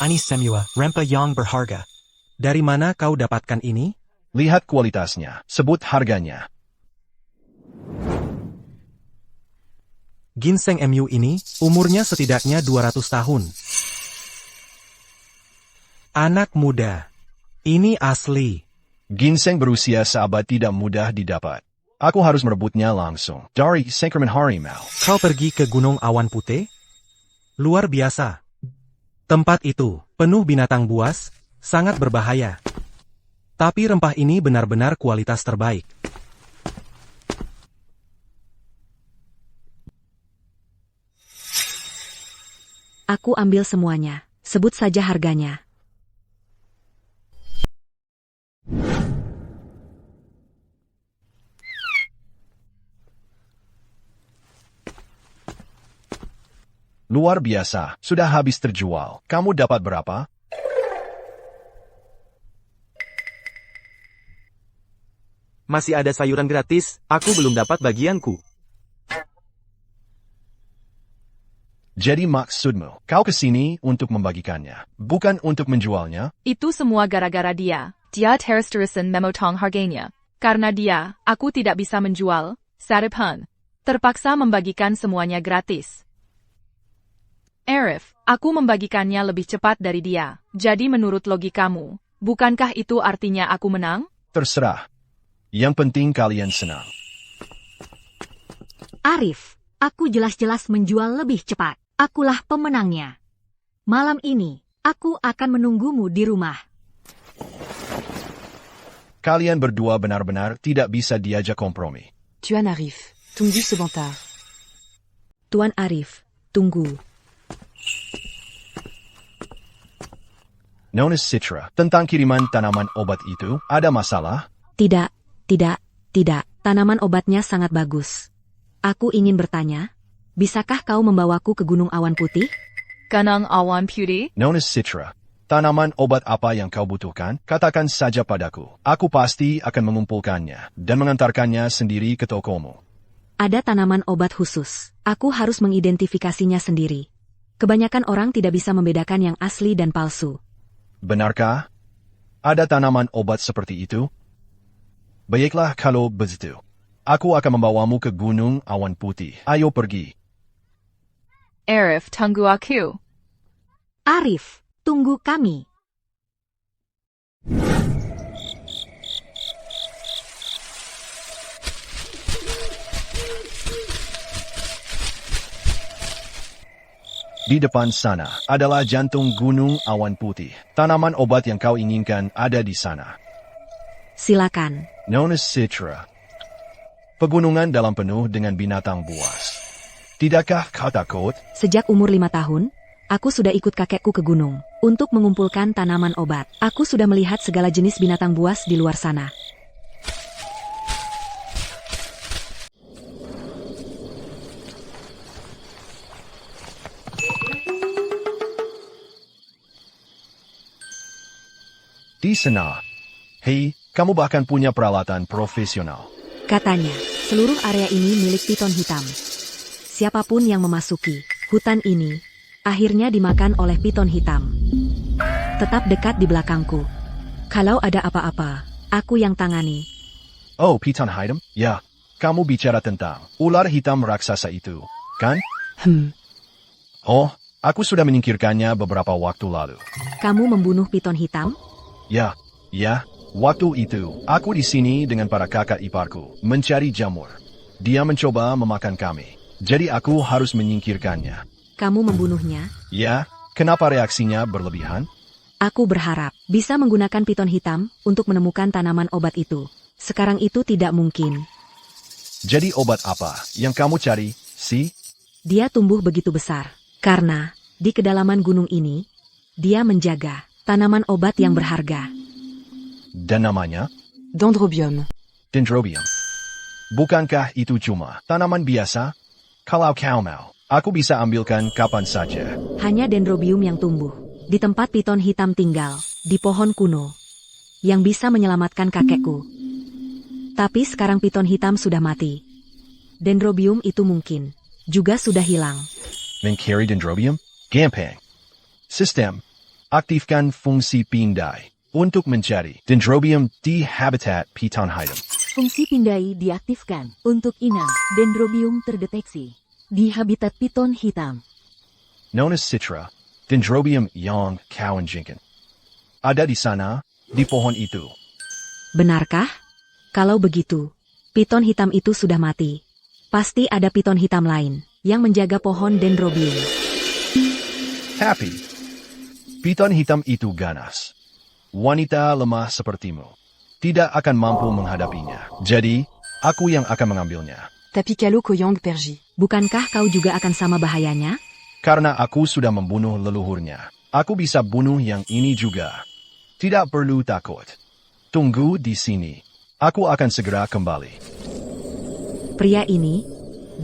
Ani semua, rempah yang berharga. Dari mana kau dapatkan ini? Lihat kualitasnya, sebut harganya. Ginseng MU ini, umurnya setidaknya 200 tahun. Anak muda. Ini asli. Ginseng berusia seabad tidak mudah didapat. Aku harus merebutnya langsung dari sengkraman harimau. Kau pergi ke Gunung Awan Putih? Luar biasa. Tempat itu penuh binatang buas, sangat berbahaya. Tapi rempah ini benar-benar kualitas terbaik. Aku ambil semuanya. Sebut saja harganya. Luar biasa, sudah habis terjual. Kamu dapat berapa? Masih ada sayuran gratis, aku belum dapat bagianku. Jadi maksudmu, kau kesini untuk membagikannya, bukan untuk menjualnya? Itu semua gara-gara dia. Dia terus-terusan memotong harganya. Karena dia, aku tidak bisa menjual, Sarapan. Terpaksa membagikan semuanya gratis. Arif, aku membagikannya lebih cepat dari dia. Jadi menurut logikamu, bukankah itu artinya aku menang? Terserah. Yang penting kalian senang. Arif, aku jelas-jelas menjual lebih cepat. Akulah pemenangnya. Malam ini, aku akan menunggumu di rumah. Kalian berdua benar-benar tidak bisa diajak kompromi. Tuan Arif, tunggu sebentar. Tuan Arif, tunggu. Nona Citra, tentang kiriman tanaman obat itu, ada masalah? Tidak. Tanaman obatnya sangat bagus. Aku ingin bertanya, bisakah kau membawaku ke Gunung Awan Putih? Gunung Awan Putih? Nona Citra, tanaman obat apa yang kau butuhkan? Katakan saja padaku. Aku pasti akan mengumpulkannya dan mengantarkannya sendiri ke tokomu. Ada tanaman obat khusus. Aku harus mengidentifikasinya sendiri. Kebanyakan orang tidak bisa membedakan yang asli dan palsu. Benarkah? Ada tanaman obat seperti itu? Baiklah kalau begitu. Aku akan membawamu ke Gunung Awan Putih. Ayo pergi. Arif, tunggu aku. Arif, tunggu kami. Di depan sana adalah jantung Gunung Awan Putih. Tanaman obat yang kau inginkan ada di sana. Silakan. Nona Citra. Pegunungan dalam penuh dengan binatang buas. Tidakkah kau takut? Sejak umur 5 tahun, aku sudah ikut kakekku ke gunung untuk mengumpulkan tanaman obat. Aku sudah melihat segala jenis binatang buas di luar sana. Di sana. Hei, kamu bahkan punya peralatan profesional. Katanya, seluruh area ini milik piton hitam. Siapapun yang memasuki hutan ini, akhirnya dimakan oleh piton hitam. Tetap dekat di belakangku. Kalau ada apa-apa, aku yang tangani. Oh, piton hitam? Ya, kamu bicara tentang ular hitam raksasa itu, kan? Oh, aku sudah menyingkirkannya beberapa waktu lalu. Kamu membunuh piton hitam? Ya. Waktu itu, aku di sini dengan para kakak iparku, mencari jamur. Dia mencoba memakan kami. Jadi aku harus menyingkirkannya. Kamu membunuhnya? Ya, kenapa reaksinya berlebihan? Aku berharap bisa menggunakan piton hitam untuk menemukan tanaman obat itu. Sekarang itu tidak mungkin. Jadi obat apa yang kamu cari, sih? Dia tumbuh begitu besar. Karena, di kedalaman gunung ini, dia menjaga tanaman obat yang berharga. Dan namanya? Dendrobium. Dendrobium. Bukankah itu cuma tanaman biasa? Kalau kau mau, aku bisa ambilkan kapan saja. Hanya dendrobium yang tumbuh di tempat piton hitam tinggal, di pohon kuno, yang bisa menyelamatkan kakekku. Tapi sekarang piton hitam sudah mati. Dendrobium itu mungkin juga sudah hilang. Mencari dendrobium? Gampang. Sistem. Aktifkan fungsi pindai untuk mencari dendrobium di habitat piton hitam. Fungsi pindai diaktifkan untuk inang dendrobium terdeteksi di habitat piton hitam. Nona Citra, dendrobium yang kau inginkan. Ada di sana, di pohon itu. Benarkah? Kalau begitu, Piton hitam itu sudah mati. Pasti ada piton hitam lain yang menjaga pohon dendrobium. Tapi, piton hitam itu ganas. Wanita lemah sepertimu tidak akan mampu menghadapinya. Jadi, aku yang akan mengambilnya. Tapi kalau Koyang pergi. Bukankah kau juga akan sama bahayanya? Karena aku sudah membunuh leluhurnya. Aku bisa bunuh yang ini juga. Tidak perlu takut. Tunggu di sini. Aku akan segera kembali. Pria ini,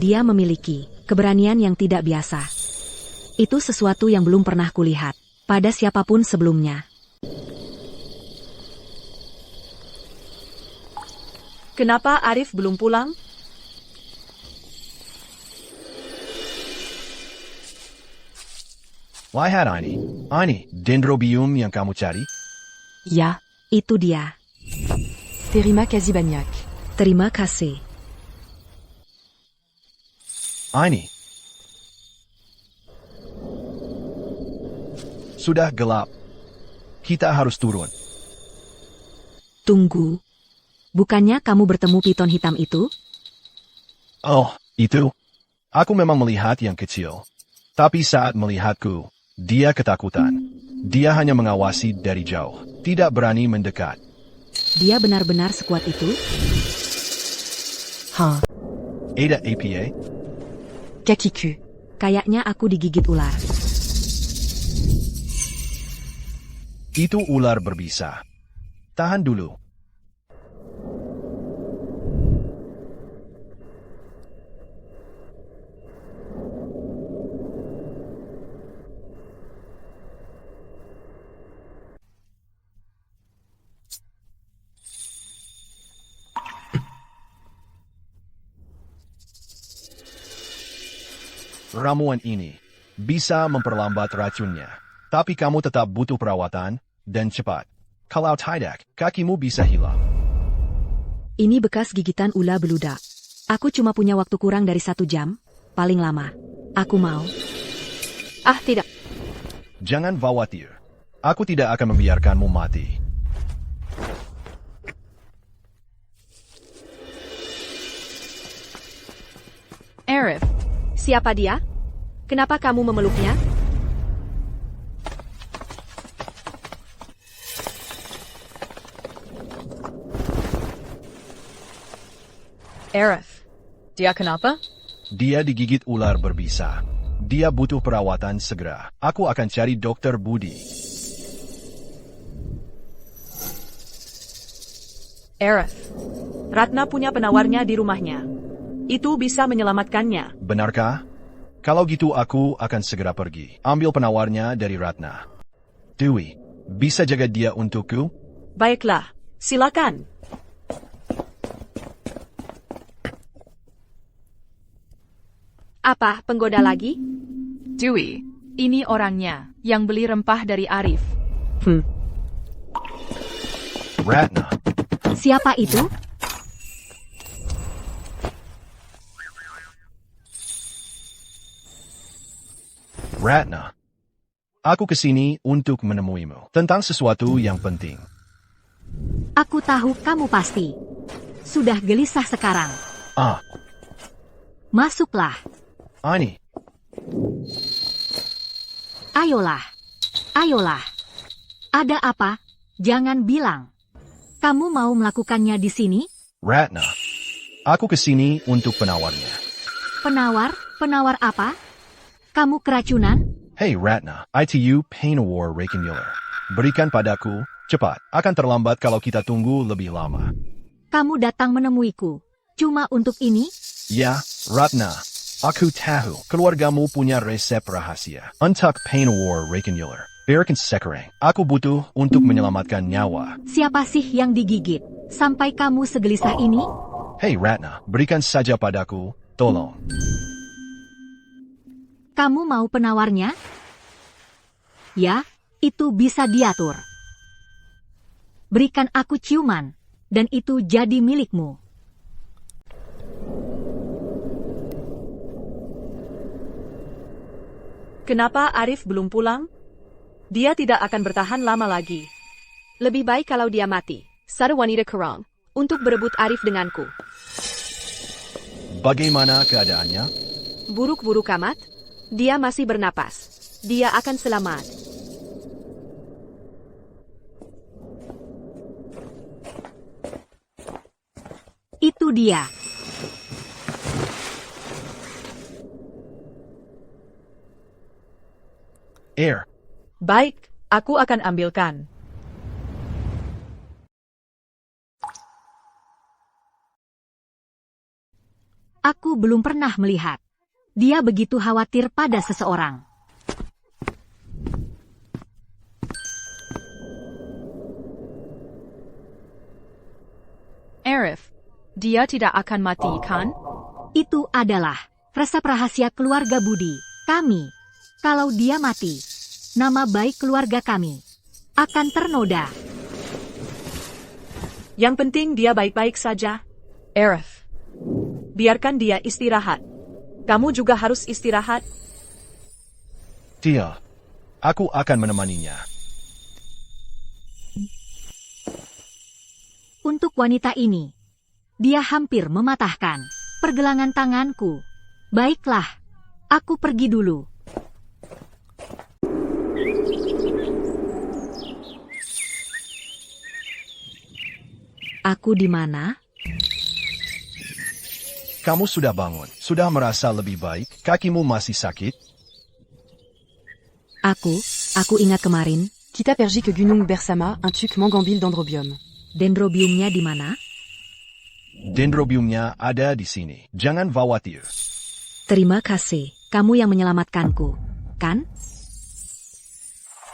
dia memiliki keberanian yang tidak biasa. Itu sesuatu yang belum pernah kulihat pada siapapun sebelumnya. Kenapa Arif belum pulang? Lihat ini. Ini dendrobium yang kamu cari? Ya, itu dia. Terima kasih banyak. Terima kasih. Ini. Sudah gelap. Kita harus turun. Tunggu. Bukannya kamu bertemu piton hitam itu? Oh, itu. Aku memang melihat yang kecil. Tapi saat melihatku, dia ketakutan. Dia hanya mengawasi dari jauh. Tidak berani mendekat. Dia benar-benar sekuat itu? Ada APA? Kakiku. Kayaknya aku digigit ular. Itu ular berbisa. Tahan dulu. Ramuan ini bisa memperlambat racunnya. Tapi kamu tetap butuh perawatan dan cepat. Kalau tidak, kakimu bisa hilang. Ini bekas gigitan ular beludak. Aku cuma punya waktu kurang dari 1 jam, paling lama. Aku mau. Ah, tidak. Jangan khawatir. Aku tidak akan membiarkanmu mati. Arif, Siapa dia? Kenapa kamu memeluknya? Arif. Dia kenapa? Dia digigit ular berbisa. Dia butuh perawatan segera. Aku akan cari dokter Budi. Arif. Ratna punya penawarnya di rumahnya. Itu bisa menyelamatkannya. Benarkah? Kalau gitu aku akan segera pergi. Ambil penawarnya dari Ratna. Dewi, bisa jaga dia untukku? Baiklah, silakan. Apa, penggoda lagi? Dewey, ini orangnya yang beli rempah dari Arif. Ratna. Siapa itu? Ratna. Aku kesini untuk menemuimu tentang sesuatu yang penting. Aku tahu kamu pasti sudah gelisah sekarang. Masuklah. Ani. Ayolah. Ayolah. Ada apa? Jangan bilang. Kamu mau melakukannya di sini? Ratna. Aku kesini untuk penawarnya. Penawar? Penawar apa? Kamu keracunan? Hey Ratna, ITU Pain Award Rekinular. Berikan padaku, cepat. Akan terlambat kalau kita tunggu lebih lama. Kamu datang menemuiku. Cuma untuk ini? Ya, Ratna. Aku tahu, keluargamu punya resep rahasia. Untuk Pain Award Rekinular. Berikan sekarang. Aku butuh untuk menyelamatkan nyawa. Siapa sih yang digigit? Sampai kamu segelisah ini? Hey Ratna, berikan saja padaku, tolong. Kamu mau penawarnya? Ya, itu bisa diatur. Berikan aku ciuman, dan itu jadi milikmu. Kenapa Arif belum pulang? Dia tidak akan bertahan lama lagi. Lebih baik kalau dia mati. Satu wanita kerang untuk berebut Arif denganku. Bagaimana keadaannya? Buruk-buruk amat. Dia masih bernapas. Dia akan selamat. Itu dia. Air. Baik, aku akan ambilkan. Aku belum pernah melihat. Dia begitu khawatir pada seseorang. Arif, dia tidak akan mati, kan? Itu adalah resep rahasia keluarga Budi. Kami, kalau dia mati, nama baik keluarga kami akan ternoda. Yang penting dia baik-baik saja. Arif, biarkan dia istirahat. Kamu juga harus istirahat. Dia. Aku akan menemaninya. Untuk wanita ini, dia hampir mematahkan pergelangan tanganku. Baiklah, aku pergi dulu. Aku di mana? Kamu sudah bangun, sudah merasa lebih baik, kakimu masih sakit? Aku ingat kemarin. Kita pergi ke Gunung Bersama, un truc mangambil dendrobium. Dendrobiumnya di mana? Dendrobiumnya ada di sini. Jangan khawatir. Terima kasih, kamu yang menyelamatkanku, kan?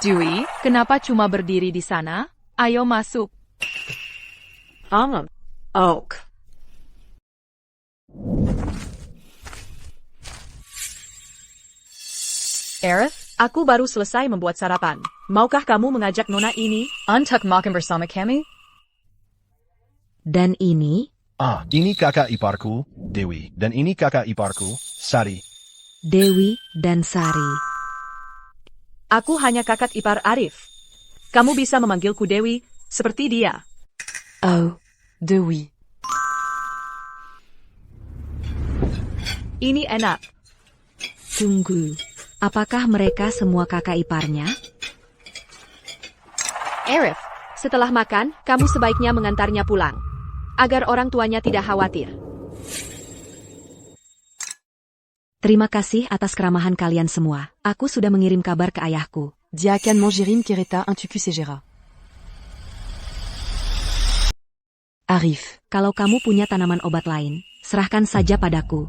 Dewey, kenapa cuma berdiri di sana? Ayo masuk. Oak. Arif, aku baru selesai membuat sarapan. Maukah kamu mengajak Nona ini untuk makan bersama kami? Dan ini? Ini kakak iparku, Dewi. Dan ini kakak iparku, Sari. Dewi dan Sari. Aku hanya kakak ipar Arif. Kamu bisa memanggilku Dewi, seperti dia. Oh, Dewi. Ini enak. Tunggu, apakah mereka semua kakak iparnya? Arif, setelah makan, kamu sebaiknya mengantarnya pulang. Agar orang tuanya tidak khawatir. Terima kasih atas keramahan kalian semua. Aku sudah mengirim kabar ke ayahku. Dia akan mangirim kereta un tuku segera. Arif, kalau kamu punya tanaman obat lain, serahkan saja padaku.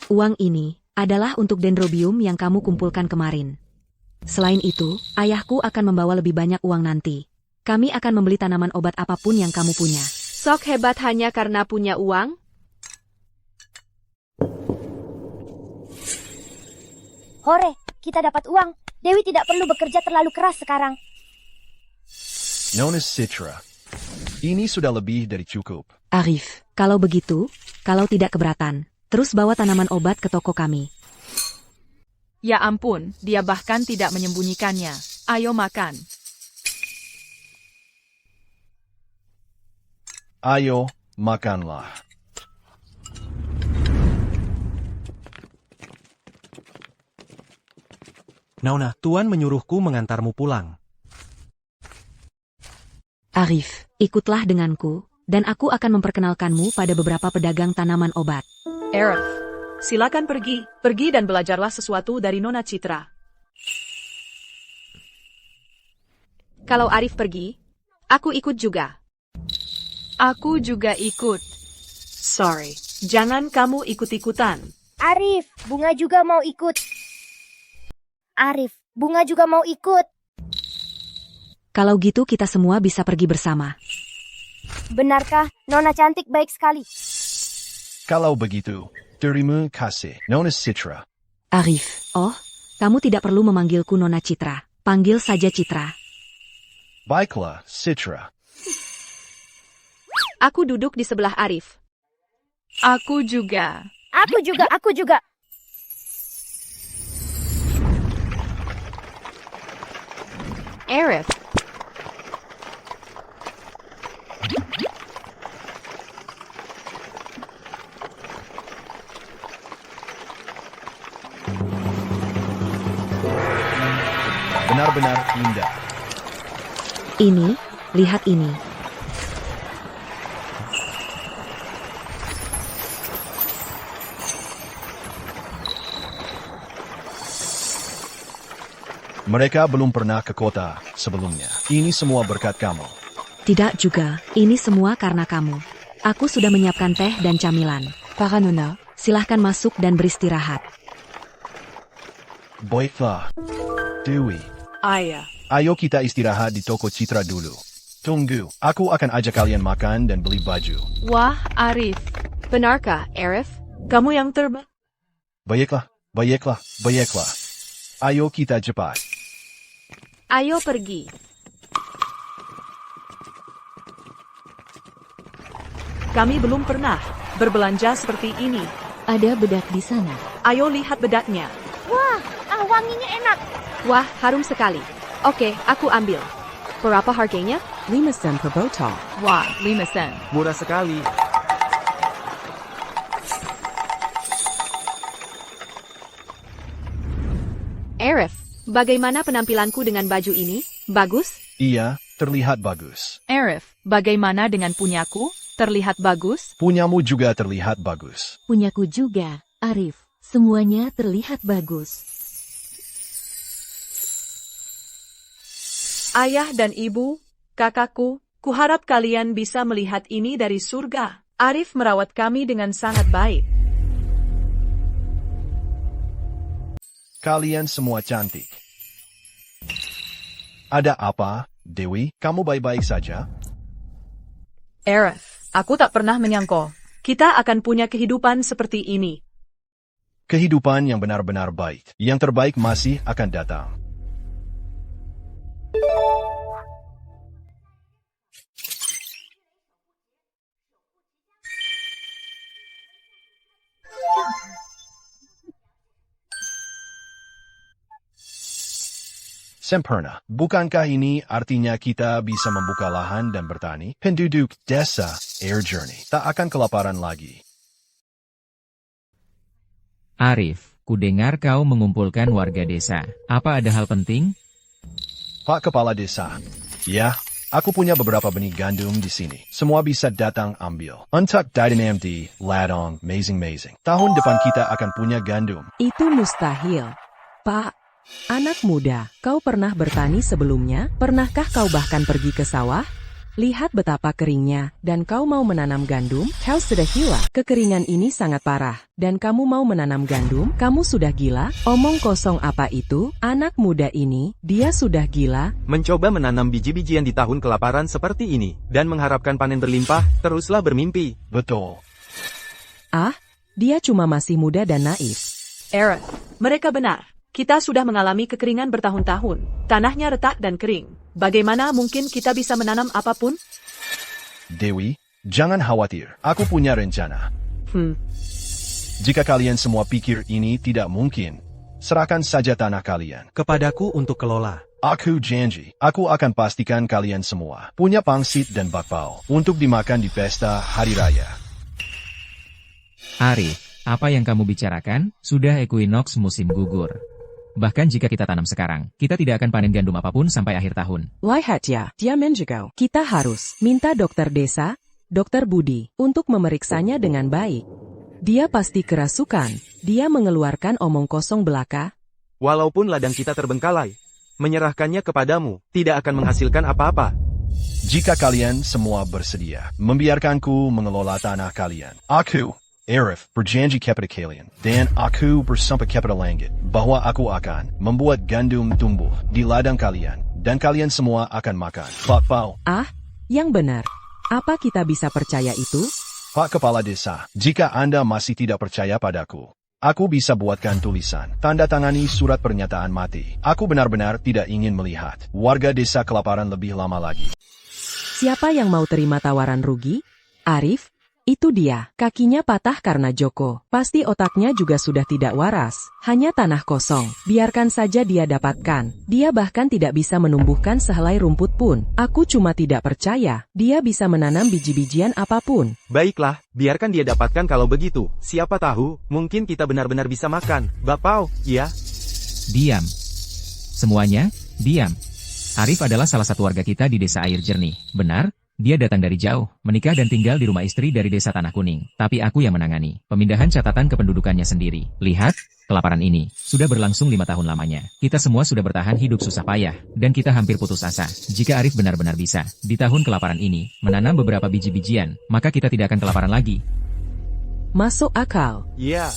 Uang ini adalah untuk dendrobium yang kamu kumpulkan kemarin. Selain itu, ayahku akan membawa lebih banyak uang nanti. Kami akan membeli tanaman obat apapun yang kamu punya. Sok hebat hanya karena punya uang? Hore, kita dapat uang. Dewi tidak perlu bekerja terlalu keras sekarang. Nona Citra. Ini sudah lebih dari cukup. Arif, kalau begitu, kalau tidak keberatan, terus bawa tanaman obat ke toko kami. Ya ampun, dia bahkan tidak menyembunyikannya. Ayo makan. Ayo, makanlah. Nona, Tuan menyuruhku mengantarmu pulang. Arif, ikutlah denganku, dan aku akan memperkenalkanmu pada beberapa pedagang tanaman obat. Arif, silakan pergi. Pergi dan belajarlah sesuatu dari Nona Citra. Kalau Arif pergi, aku ikut juga. Aku juga ikut. Sorry, jangan kamu ikut-ikutan. Arif, Bunga juga mau ikut. Arif, Bunga juga mau ikut. Kalau gitu kita semua bisa pergi bersama. Benarkah, Nona cantik baik sekali? Kalau begitu, terima kasih, Nona Citra. Arif, kamu tidak perlu memanggilku Nona Citra. Panggil saja Citra. Baiklah, Citra. Aku duduk di sebelah Arif. Aku juga. Aku juga. Arif. benar-benar indah. Ini, lihat ini. Mereka belum pernah ke kota sebelumnya. Ini semua berkat kamu. Tidak juga, ini semua karena kamu. Aku sudah menyiapkan teh dan camilan. Para Nona, silahkan masuk dan beristirahat. Baiklah. Dewi, Ayah. ayo kita istirahat di toko Citra dulu. Tunggu, aku akan ajak kalian makan dan beli baju. Wah, Arif. Benarkah, Arif? Kamu yang terbaik. Baiklah. Ayo kita cepat. Ayo pergi. Kami belum pernah berbelanja seperti ini. Ada bedak di sana. Ayo lihat bedaknya. Wah, wanginya enak. Wah, harum sekali. Oke, aku ambil. Berapa harganya? 5 sen per botol. Wah, 5 sen. Murah sekali. Arif, bagaimana penampilanku dengan baju ini? Bagus? Iya, terlihat bagus. Arif, bagaimana dengan punyaku? Terlihat bagus? Punyamu juga terlihat bagus. Punyaku juga, Arif. Semuanya terlihat bagus. Ayah dan ibu, kakakku, kuharap kalian bisa melihat ini dari surga. Arif merawat kami dengan sangat baik. Kalian semua cantik. Ada apa, Dewi? Kamu baik-baik saja? Arif, aku tak pernah menyangka kita akan punya kehidupan seperti ini. Kehidupan yang benar-benar baik. Yang terbaik masih akan datang. Sempurna. Bukankah ini artinya kita bisa membuka lahan dan bertani? Penduduk desa Air Journey tak akan kelaparan lagi. Arif, kudengar kau mengumpulkan warga desa. Apa ada hal penting? Pak Kepala Desa. Ya, aku punya beberapa benih gandum di sini. Semua bisa datang ambil. Untuk Dynam di Ladong, amazing. Tahun depan kita akan punya gandum. Itu mustahil. Pak, anak muda, kau pernah bertani sebelumnya? Pernahkah kau bahkan pergi ke sawah? Lihat betapa keringnya, dan kau mau menanam gandum? Kau sudah gila. Kekeringan ini sangat parah. Dan kamu mau menanam gandum? Kamu sudah gila? Omong kosong apa itu? Anak muda ini, dia sudah gila. Mencoba menanam biji-bijian di tahun kelaparan seperti ini, dan mengharapkan panen berlimpah, teruslah bermimpi. Betul. Ah, dia cuma masih muda dan naif. Arif, mereka benar. Kita sudah mengalami kekeringan bertahun-tahun. Tanahnya retak dan kering. Bagaimana mungkin kita bisa menanam apapun? Dewi, jangan khawatir. Aku punya rencana. Jika kalian semua pikir ini tidak mungkin, serahkan saja tanah kalian kepadaku untuk kelola. Aku janji, aku akan pastikan kalian semua punya pangsit dan bakpao untuk dimakan di pesta hari raya. Arif, apa yang kamu bicarakan? Sudah equinox musim gugur. Bahkan jika kita tanam sekarang, kita tidak akan panen gandum apapun sampai akhir tahun. Lihat ya, dia menjaga. Kita harus minta dokter desa, Dokter Budi, untuk memeriksanya dengan baik. Dia pasti kerasukan. Dia mengeluarkan omong kosong belaka. Walaupun ladang kita terbengkalai, menyerahkannya kepadamu tidak akan menghasilkan apa-apa. Jika kalian semua bersedia, membiarkanku mengelola tanah kalian. Aku, Arif, berjanji kepada kalian, dan aku bersumpah kepada langit, bahwa aku akan membuat gandum tumbuh di ladang kalian, dan kalian semua akan makan bakpao. Ah, yang benar. Apa kita bisa percaya itu? Pak Kepala Desa, jika Anda masih tidak percaya padaku, aku bisa buatkan tulisan, tanda tangani surat pernyataan mati. Aku benar-benar tidak ingin melihat warga desa kelaparan lebih lama lagi. Siapa yang mau terima tawaran rugi? Arif? Itu dia, kakinya patah karena Joko. Pasti otaknya juga sudah tidak waras. Hanya tanah kosong. Biarkan saja dia dapatkan. Dia bahkan tidak bisa menumbuhkan sehelai rumput pun. Aku cuma tidak percaya. Dia bisa menanam biji-bijian apapun. Baiklah, biarkan dia dapatkan kalau begitu. Siapa tahu, mungkin kita benar-benar bisa makan bakpao, ya? Diam. Semuanya, Diam. Arif adalah salah satu warga kita di desa air jernih, benar? Dia datang dari jauh, menikah dan tinggal di rumah istri dari desa Tanah Kuning. Tapi aku yang menangani pemindahan catatan kependudukannya sendiri. Lihat, kelaparan ini sudah berlangsung 5 tahun lamanya. Kita semua sudah bertahan hidup susah payah, dan kita hampir putus asa. Jika Arif benar-benar bisa, di tahun kelaparan ini, menanam beberapa biji-bijian, maka kita tidak akan kelaparan lagi. Masuk akal. Ya.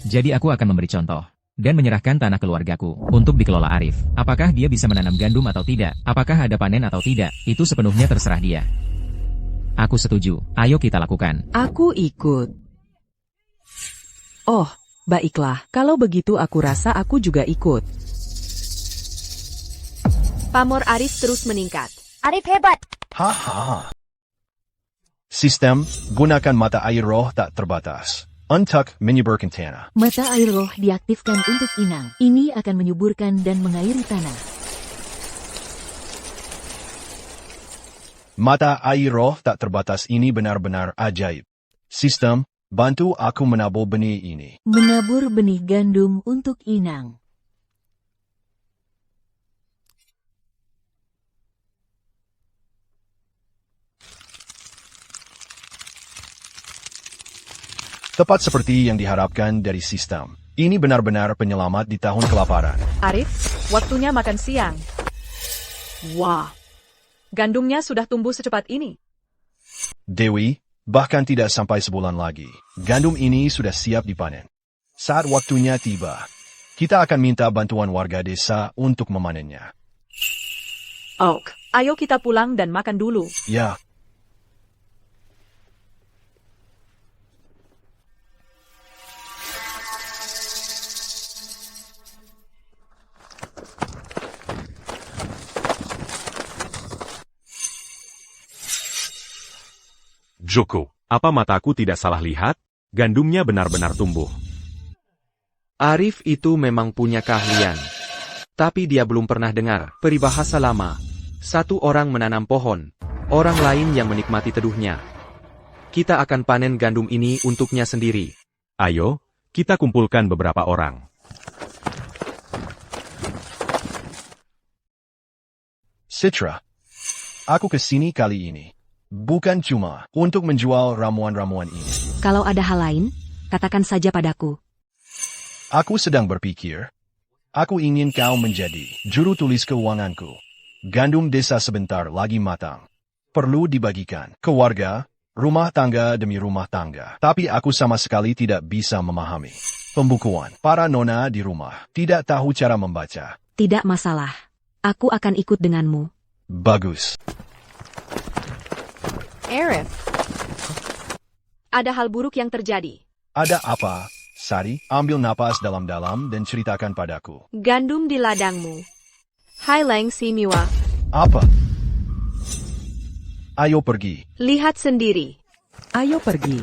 Jadi aku akan memberi contoh dan menyerahkan tanah keluargaku untuk dikelola Arif. Apakah dia bisa menanam gandum atau tidak? Apakah ada panen atau tidak? Itu sepenuhnya terserah dia. Aku setuju. Ayo kita lakukan. Aku ikut. Oh, baiklah. Kalau begitu aku rasa aku juga ikut. Pamor Arif terus meningkat. Arif hebat. Haha. Sistem, gunakan mata air roh tak terbatas. Untuck menu berkentana. Mata air roh diaktifkan untuk inang. Ini akan menyuburkan dan mengairi tanah. Mata air roh tak terbatas ini benar-benar ajaib. Sistem, bantu aku menabur benih ini. Menabur benih gandum untuk inang. Tepat seperti yang diharapkan dari sistem. Ini benar-benar penyelamat di tahun kelaparan. Arif, waktunya makan siang. Wah, gandumnya sudah tumbuh secepat ini. Dewi, bahkan tidak sampai sebulan lagi. Gandum ini sudah siap dipanen. Saat waktunya tiba, kita akan minta bantuan warga desa untuk memanennya. Oak, ayo kita pulang dan makan dulu. Ya. Joko, apa mataku tidak salah lihat? Gandumnya benar-benar tumbuh. Arif itu memang punya keahlian. Tapi dia belum pernah dengar peribahasa lama. Satu orang menanam pohon, orang lain yang menikmati teduhnya. Kita akan panen gandum ini untuknya sendiri. Ayo, kita kumpulkan beberapa orang. Citra, aku ke sini kali ini. Bukan cuma untuk menjual ramuan-ramuan ini. Kalau ada hal lain, katakan saja padaku. Aku sedang berpikir, aku ingin kau menjadi juru tulis keuanganku. Gandum desa sebentar lagi matang. Perlu dibagikan ke warga, rumah tangga demi rumah tangga. Tapi aku sama sekali tidak bisa memahami pembukuan. Para nona di rumah tidak tahu cara membaca. Tidak masalah. Aku akan ikut denganmu. Bagus. Arif. Ada hal buruk yang terjadi. Ada apa, Sari? Ambil napas dalam-dalam dan ceritakan padaku. Gandum di ladangmu. Hai Leng Simiwa. Apa? Ayo pergi. Lihat sendiri. Ayo pergi.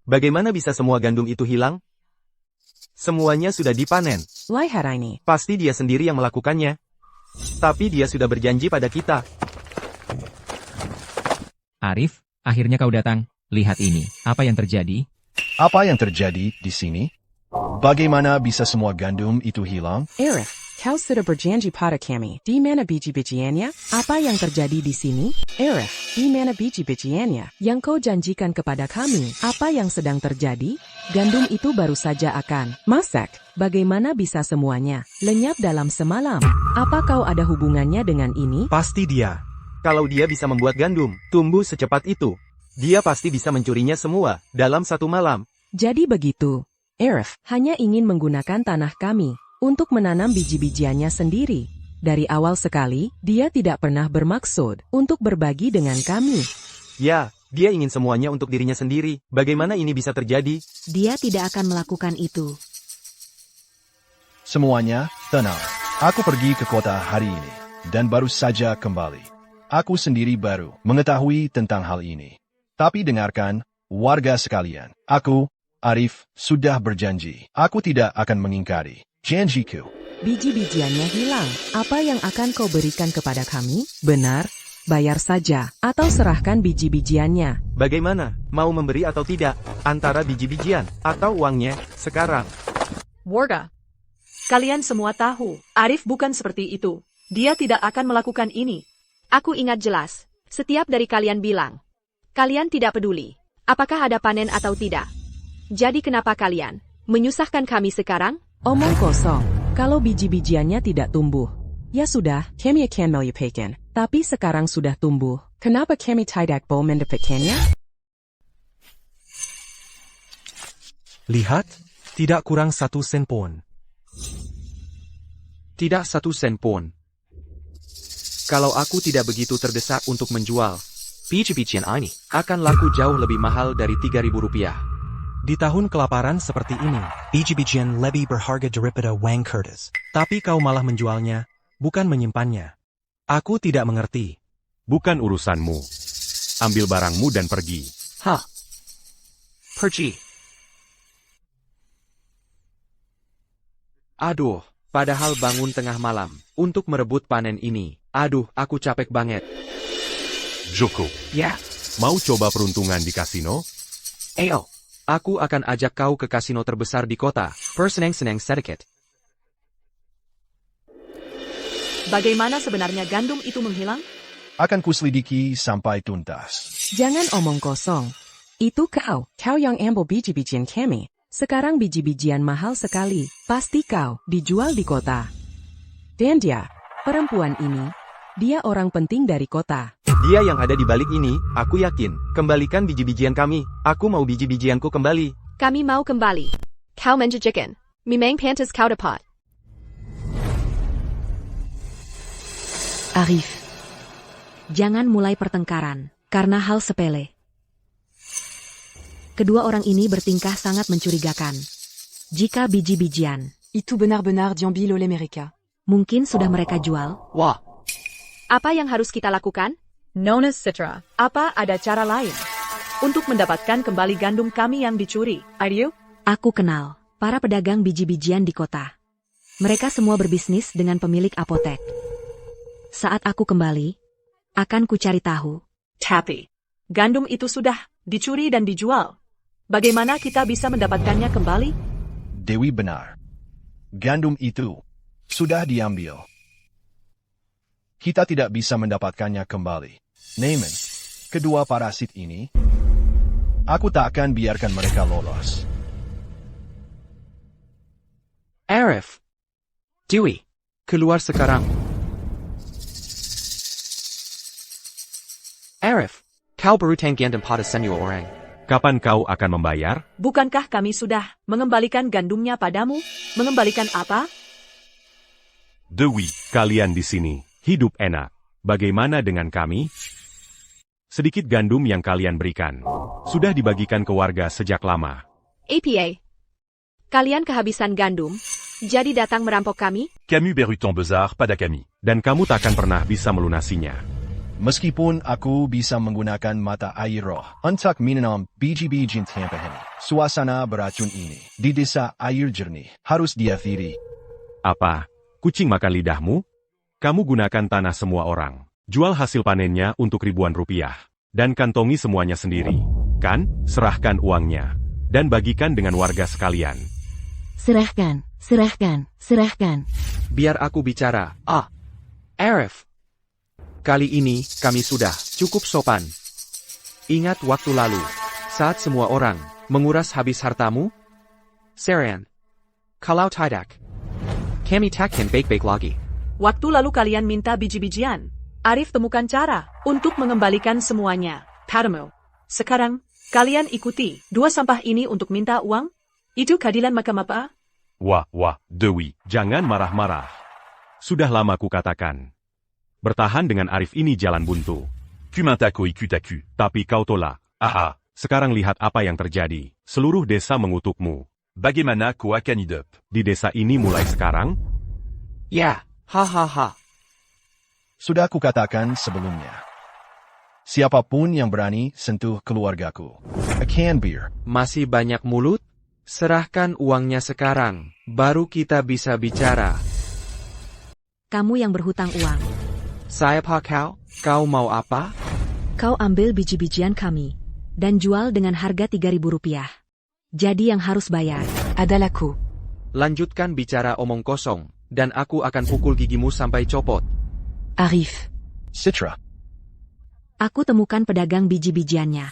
Bagaimana bisa semua gandum itu hilang? Semuanya sudah dipanen. Lihat ini. Pasti dia sendiri yang melakukannya. Tapi dia sudah berjanji pada kita. Arif, akhirnya kau datang. Lihat ini, apa yang terjadi? Apa yang terjadi di sini? Bagaimana bisa semua gandum itu hilang? Arif, kau sudah berjanji pada kami. Di mana biji-bijiannya? Apa yang terjadi di sini? Arif, di mana biji-bijiannya yang kau janjikan kepada kami? Apa yang sedang terjadi? Gandum itu baru saja akan masak. Bagaimana bisa semuanya lenyap dalam semalam? Apa kau ada hubungannya dengan ini? Pasti dia. Kalau dia bisa membuat gandum tumbuh secepat itu, dia pasti bisa mencurinya semua dalam satu malam. Jadi begitu. Arif hanya ingin menggunakan tanah kami untuk menanam biji-bijiannya sendiri. Dari awal sekali, dia tidak pernah bermaksud untuk berbagi dengan kami. Ya, dia ingin semuanya untuk dirinya sendiri. Bagaimana ini bisa terjadi? Dia tidak akan melakukan itu. Semuanya, tenang. Aku pergi ke kota hari ini, dan baru saja kembali. Aku sendiri baru mengetahui tentang hal ini. Tapi dengarkan, warga sekalian. Aku, Arif, sudah berjanji. Aku tidak akan mengingkari janjiku. Biji-bijiannya hilang. Apa yang akan kau berikan kepada kami? Benar, bayar saja, atau serahkan biji-bijiannya. Bagaimana? Mau memberi atau tidak? Antara biji-bijian atau uangnya sekarang. Warga. Kalian semua tahu, Arif bukan seperti itu. Dia tidak akan melakukan ini. Aku ingat jelas. Setiap dari kalian bilang. Kalian tidak peduli. Apakah ada panen atau tidak. Jadi kenapa kalian menyusahkan kami sekarang? Omong kosong. Kalau biji-bijiannya tidak tumbuh. Ya sudah, kami akan melupakan. Tapi sekarang sudah tumbuh. Kenapa kami tidak mau mendapatkannya? Lihat, tidak kurang 1 sen pun. Tidak 1 sen pun. Kalau aku tidak begitu terdesak untuk menjual, biji-bijian ini akan laku jauh lebih mahal dari 3.000 rupiah. Di tahun kelaparan seperti ini, biji-bijian lebih berharga daripada Wang Curtis. Tapi kau malah menjualnya, bukan menyimpannya. Aku tidak mengerti. Bukan urusanmu. Ambil barangmu dan pergi. Hah? Pergi. Aduh, padahal bangun tengah malam untuk merebut panen ini. Aduh, aku capek banget. Joko. Ya. Mau coba peruntungan di kasino? Ayo. Aku akan ajak kau ke kasino terbesar di kota. Bersenang-senang sedikit. Bagaimana sebenarnya gandum itu menghilang? Akan kuselidiki sampai tuntas. Jangan omong kosong. Itu kau yang ambil biji-bijian kami. Sekarang biji-bijian mahal sekali. Pasti kau dijual di kota. Dan dia, perempuan ini, dia orang penting dari kota. Dia yang ada di balik ini, aku yakin. Kembalikan biji-bijian kami. Aku mau biji-bijianku kembali. Kami mau kembali. Kau menjajakan. Memang pantas kau dapat. Arif, jangan mulai pertengkaran, karena hal sepele. Kedua orang ini bertingkah sangat mencurigakan. Jika biji-bijian, Itu benar-benar diambil oleh mereka. mungkin sudah mereka jual. Wah, Apa yang harus kita lakukan? Nona Citra, apa ada cara lain untuk mendapatkan kembali gandum kami yang dicuri? Ayo? Aku kenal para pedagang biji-bijian di kota. Mereka semua berbisnis dengan pemilik apotek. Saat aku kembali, akan kucari tahu. Tapi, gandum itu sudah dicuri dan dijual. Bagaimana kita bisa mendapatkannya kembali? Dewi benar. Gandum itu sudah diambil. Kita tidak bisa mendapatkannya kembali. Naaman, kedua parasit ini, aku tak akan biarkan mereka lolos. Arif. Dewi, keluar sekarang. Arif, kau berhutang gandum pada semua orang. Kapan kau akan membayar? Bukankah kami sudah mengembalikan gandumnya padamu? Mengembalikan apa? Dewi, kalian di sini, hidup enak. Bagaimana dengan kami? Sedikit gandum yang kalian berikan, sudah dibagikan ke warga sejak lama. APA. Kalian kehabisan gandum, jadi datang merampok kami? Camus Berrutan Bezard pada kami. Dan kamu takkan pernah bisa melunasinya. Meskipun aku bisa menggunakan mata air roh untuk minum biji-bijian tanpa ini, suasana beracun ini di desa air jernih harus diakhiri. Apa? Kucing makan lidahmu? Kamu gunakan tanah semua orang. Jual hasil panennya untuk ribuan rupiah. Dan kantongi semuanya sendiri. Kan? Serahkan uangnya. Dan bagikan dengan warga sekalian. Serahkan, serahkan, serahkan. Biar aku bicara. Arif. Kali ini, kami sudah cukup sopan. Ingat waktu lalu, saat semua orang menguras habis hartamu? Sarian. Kalau tidak, kami takkan baik-baik lagi. Waktu lalu kalian minta biji-bijian. Arif temukan cara untuk mengembalikan semuanya. Padamu. Sekarang, kalian ikuti dua sampah ini untuk minta uang? Itu keadilan macam apa? Wah, Dewi, jangan marah-marah. Sudah lama ku katakan. Bertahan dengan Arif ini jalan buntu. Kumintako ikutaku. Tapi kau tolak. Sekarang lihat apa yang terjadi. Seluruh desa mengutukmu. Bagaimana kau akan hidup? Di desa ini mulai sekarang? Ya, hahaha. Sudah kukatakan sebelumnya. Siapapun yang berani sentuh keluargaku, akan bir. Masih banyak mulut? Serahkan uangnya sekarang, baru kita bisa bicara. Kamu yang berhutang uang. Siapa kau? Kau mau apa? Kau ambil biji-bijian kami, dan jual dengan harga 3.000 rupiah. Jadi yang harus bayar Adalah ku. lanjutkan bicara omong kosong, dan aku akan pukul gigimu sampai copot. Arif, Citra, Aku temukan pedagang biji-bijiannya.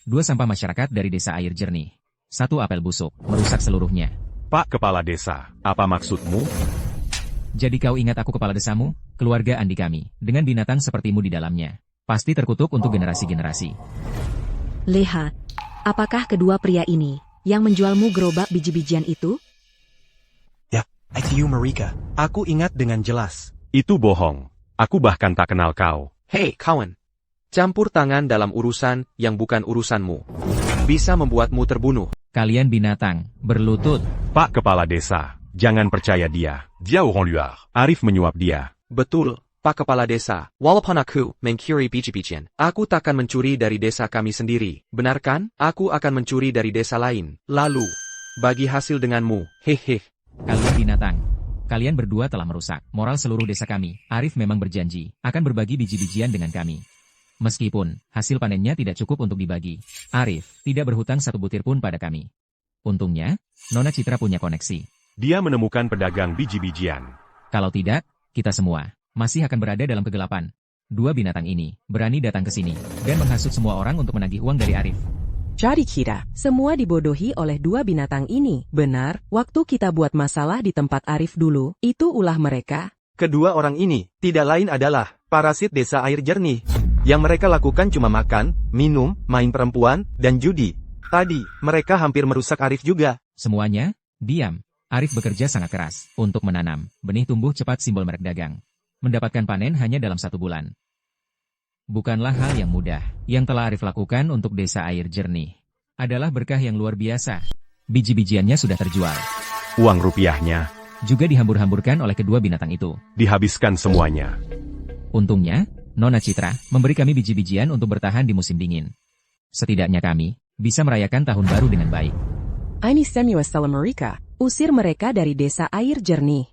2 sampah masyarakat dari desa air jernih. 1 apel busuk, merusak seluruhnya. Pak Kepala Desa, apa maksudmu? Jadi kau ingat aku kepala desamu, keluarga Andi kami, dengan binatang sepertimu di dalamnya. Pasti terkutuk untuk generasi-generasi. Lihat, apakah kedua pria ini yang menjualmu gerobak biji-bijian itu? Ya, ITU Marika. Aku ingat dengan jelas. Itu bohong. Aku bahkan tak kenal kau. Hei, kawan. Campur tangan dalam urusan yang bukan urusanmu. Bisa membuatmu terbunuh. Kalian binatang, berlutut. Pak Kepala Desa, jangan percaya dia. Dia orang luar. Arif menyuap dia. Betul, Pak Kepala Desa. Walaupun aku mencuri biji-bijian, aku takkan mencuri dari desa kami sendiri. Benar kan? Aku akan mencuri dari desa lain. Lalu, bagi hasil denganmu. Hehe. Kalian binatang. Kalian berdua telah merusak moral seluruh desa kami. Arif memang berjanji akan berbagi biji-bijian dengan kami. Meskipun hasil panennya tidak cukup untuk dibagi, Arif tidak berhutang 1 butir pun pada kami. Untungnya, Nona Citra punya koneksi. Dia menemukan pedagang biji-bijian. Kalau tidak, kita semua masih akan berada dalam kegelapan. 2 binatang ini berani datang ke sini dan menghasut semua orang untuk menagih uang dari Arif. Jadi kita semua dibodohi oleh 2 binatang ini. Benar, waktu kita buat masalah di tempat Arif dulu, itu ulah mereka. Kedua orang ini tidak lain adalah parasit desa air jernih. Yang mereka lakukan cuma makan, minum, main perempuan, dan judi. Tadi, mereka hampir merusak Arif juga. Semuanya, diam. Arif bekerja sangat keras untuk menanam benih tumbuh cepat simbol merek dagang. Mendapatkan panen hanya dalam 1 bulan. Bukanlah hal yang mudah. Yang telah Arif lakukan untuk desa air jernih adalah berkah yang luar biasa. Biji-bijiannya sudah terjual. Uang rupiahnya juga dihambur-hamburkan oleh kedua binatang itu. Dihabiskan semuanya. Untungnya, Nona Citra memberi kami biji-bijian untuk bertahan di musim dingin. Setidaknya kami bisa merayakan tahun baru dengan baik. Ini semua salah mereka. Usir mereka dari desa air jernih.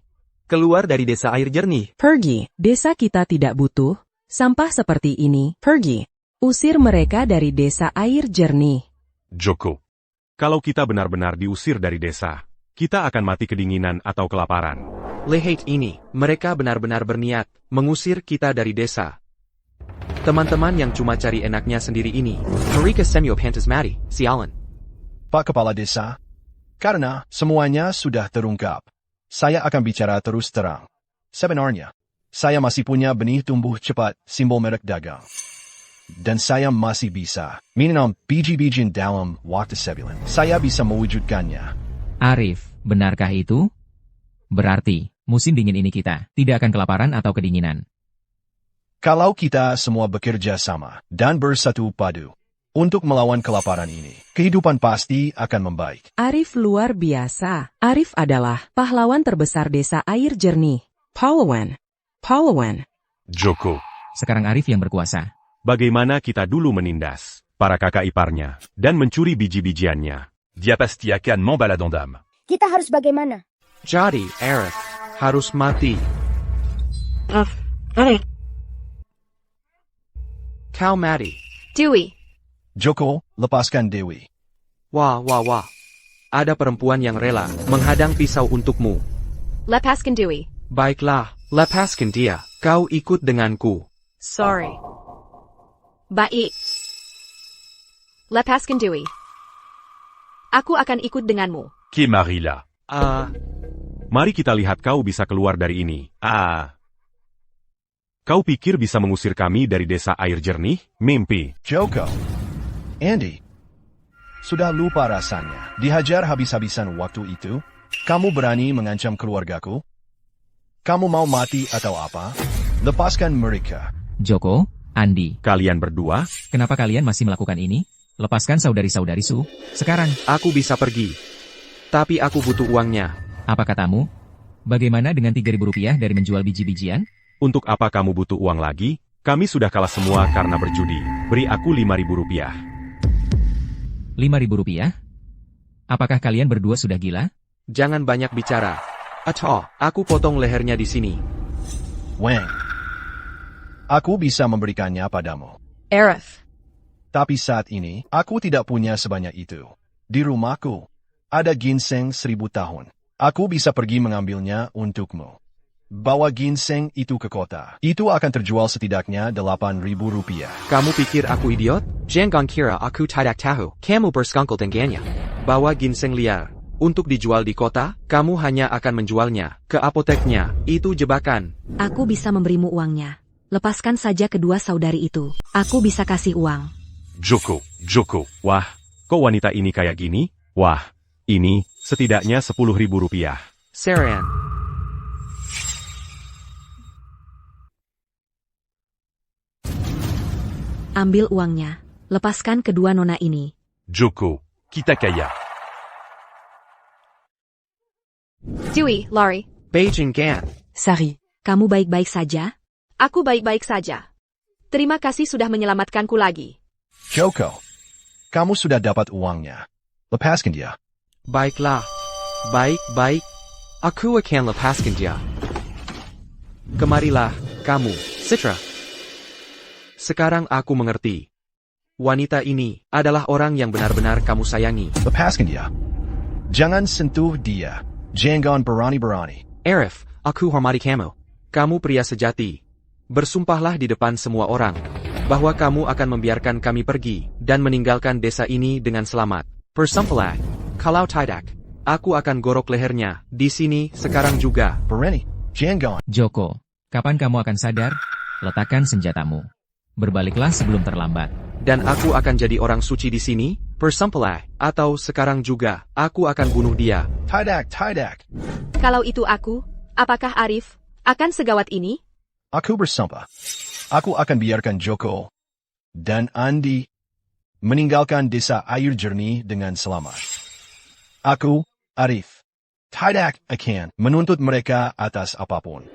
Keluar dari desa air jernih. Pergi. Desa kita tidak butuh sampah seperti ini. Pergi. Usir mereka dari desa air jernih. Joko, kalau kita benar-benar diusir dari desa, kita akan mati kedinginan atau kelaparan. Lihat ini, mereka benar-benar berniat mengusir kita dari desa. Teman-teman yang cuma cari enaknya sendiri ini, mereka semua pantas mati, sialan. Pak Kepala Desa, karena semuanya sudah terungkap, saya akan bicara terus terang. Sebenarnya, saya masih punya benih tumbuh cepat simbol merek dagang. Dan saya masih bisa menanam biji-bijian dalam waktu sebulan. Saya bisa mewujudkannya. Arif, benarkah itu? Berarti, musim dingin ini kita tidak akan kelaparan atau kedinginan. Kalau kita semua bekerja sama dan bersatu padu untuk melawan kelaparan ini, kehidupan pasti akan membaik. Arif luar biasa. Arif adalah pahlawan terbesar desa air jernih. Pahlawan. Pahlawan. Joko, sekarang Arif yang berkuasa. Bagaimana kita dulu menindas para kakak iparnya dan mencuri biji-bijiannya? Dia pasti akan membaladondam. Kita harus bagaimana? Jadi, Arif harus mati. Kau mati. Dewey. Joko, lepaskan Dewi. Wah. Ada perempuan yang rela menghadang pisau untukmu. Lepaskan Dewey. Baiklah, lepaskan dia. Kau ikut denganku. Sorry. Baik. Lepaskan Dewey. Aku akan ikut denganmu. Qui Marilla? Mari kita lihat kau bisa keluar dari ini. Kau pikir bisa mengusir kami dari desa air jernih? Mimpi. Joko. Andy. Sudah lupa rasanya. Dihajar habis-habisan waktu itu. Kamu berani mengancam keluargaku? Kamu mau mati atau apa? Lepaskan mereka. Joko, Andi. Kalian berdua? Kenapa kalian masih melakukan ini? Lepaskan saudari-saudarisu. Sekarang. Aku bisa pergi. Tapi aku butuh uangnya. Apa katamu? Bagaimana dengan 3.000 rupiah dari menjual biji-bijian? Untuk apa kamu butuh uang lagi? Kami sudah kalah semua karena berjudi. Beri aku 5.000 rupiah. 5.000 rupiah? Apakah kalian berdua sudah gila? Jangan banyak bicara. Atau, aku potong lehernya di sini. Wang. Aku bisa memberikannya padamu. Arif. Tapi saat ini, aku tidak punya sebanyak itu. Di rumahku, ada ginseng 1000 tahun. Aku bisa pergi mengambilnya untukmu. Bawa ginseng itu ke kota. Itu akan terjual setidaknya Rp8.000. Kamu pikir aku idiot? Jangan kira aku tidak tahu. Kamu bersekongkol dengannya. Bawa ginseng liar. Untuk dijual di kota, kamu hanya akan menjualnya ke apoteknya. Itu jebakan. Aku bisa memberimu uangnya. Lepaskan saja kedua saudari itu. Aku bisa kasih uang. Joko. Wah, kok wanita ini kayak gini? Wah, ini setidaknya Rp10.000. Saran. Ambil uangnya. Lepaskan kedua nona ini. Joko, kita kaya. Dewey, Laurie. Beijing Gan. Sari, Kamu baik-baik saja? Aku baik-baik saja. Terima kasih sudah menyelamatkanku lagi. Joko, kamu sudah dapat uangnya. Lepaskan dia. Baiklah. Baik. Aku akan lepaskan dia. Kemarilah, kamu, Citra. Sekarang aku mengerti. Wanita ini adalah orang yang benar-benar kamu sayangi. Lepaskan dia. Jangan sentuh dia. Jangan berani-berani. Arif, aku hormati kamu. Kamu pria sejati. Bersumpahlah di depan semua orang bahwa kamu akan membiarkan kami pergi dan meninggalkan desa ini dengan selamat. Bersumpahlah. Kalau tidak, aku akan gorok lehernya di sini sekarang juga. Berani. Jangan. Joko, kapan kamu akan sadar? Letakkan senjatamu. Berbaliklah sebelum terlambat. Dan aku akan jadi orang suci di sini? Bersumpahlah. Atau sekarang juga, aku akan bunuh dia. Tidak. Kalau itu aku, apakah Arif akan segawat ini? Aku bersumpah. Aku akan biarkan Joko dan Andi meninggalkan desa air jernih dengan selamat. Aku, Arif, tidak akan menuntut mereka atas apapun.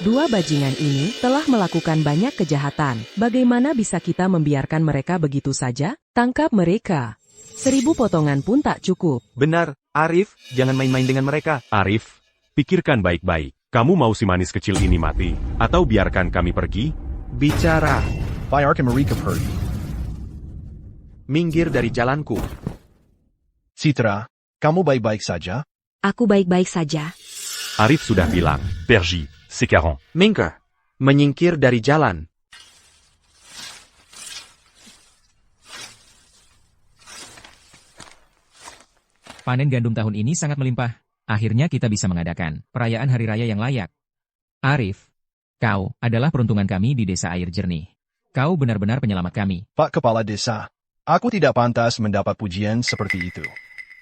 dua bajingan ini telah melakukan banyak kejahatan. Bagaimana bisa kita membiarkan mereka begitu saja? Tangkap mereka. 1000 potongan pun tak cukup. Benar, Arif, jangan main-main dengan mereka. Arif, pikirkan baik-baik. Kamu mau si manis kecil ini mati, atau biarkan kami pergi? Bicara. Biarkan mereka pergi. Minggir dari jalanku. Citra, kamu baik-baik saja? Aku baik-baik saja. Arif sudah bilang. Pergi, c'est 40. Minggir. Menyingkir dari jalan. Panen gandum tahun ini sangat melimpah. Akhirnya kita bisa mengadakan perayaan hari raya yang layak. Arif, kau adalah peruntungan kami di desa air jernih. Kau benar-benar penyelamat kami. Pak Kepala Desa, aku tidak pantas mendapat pujian seperti itu.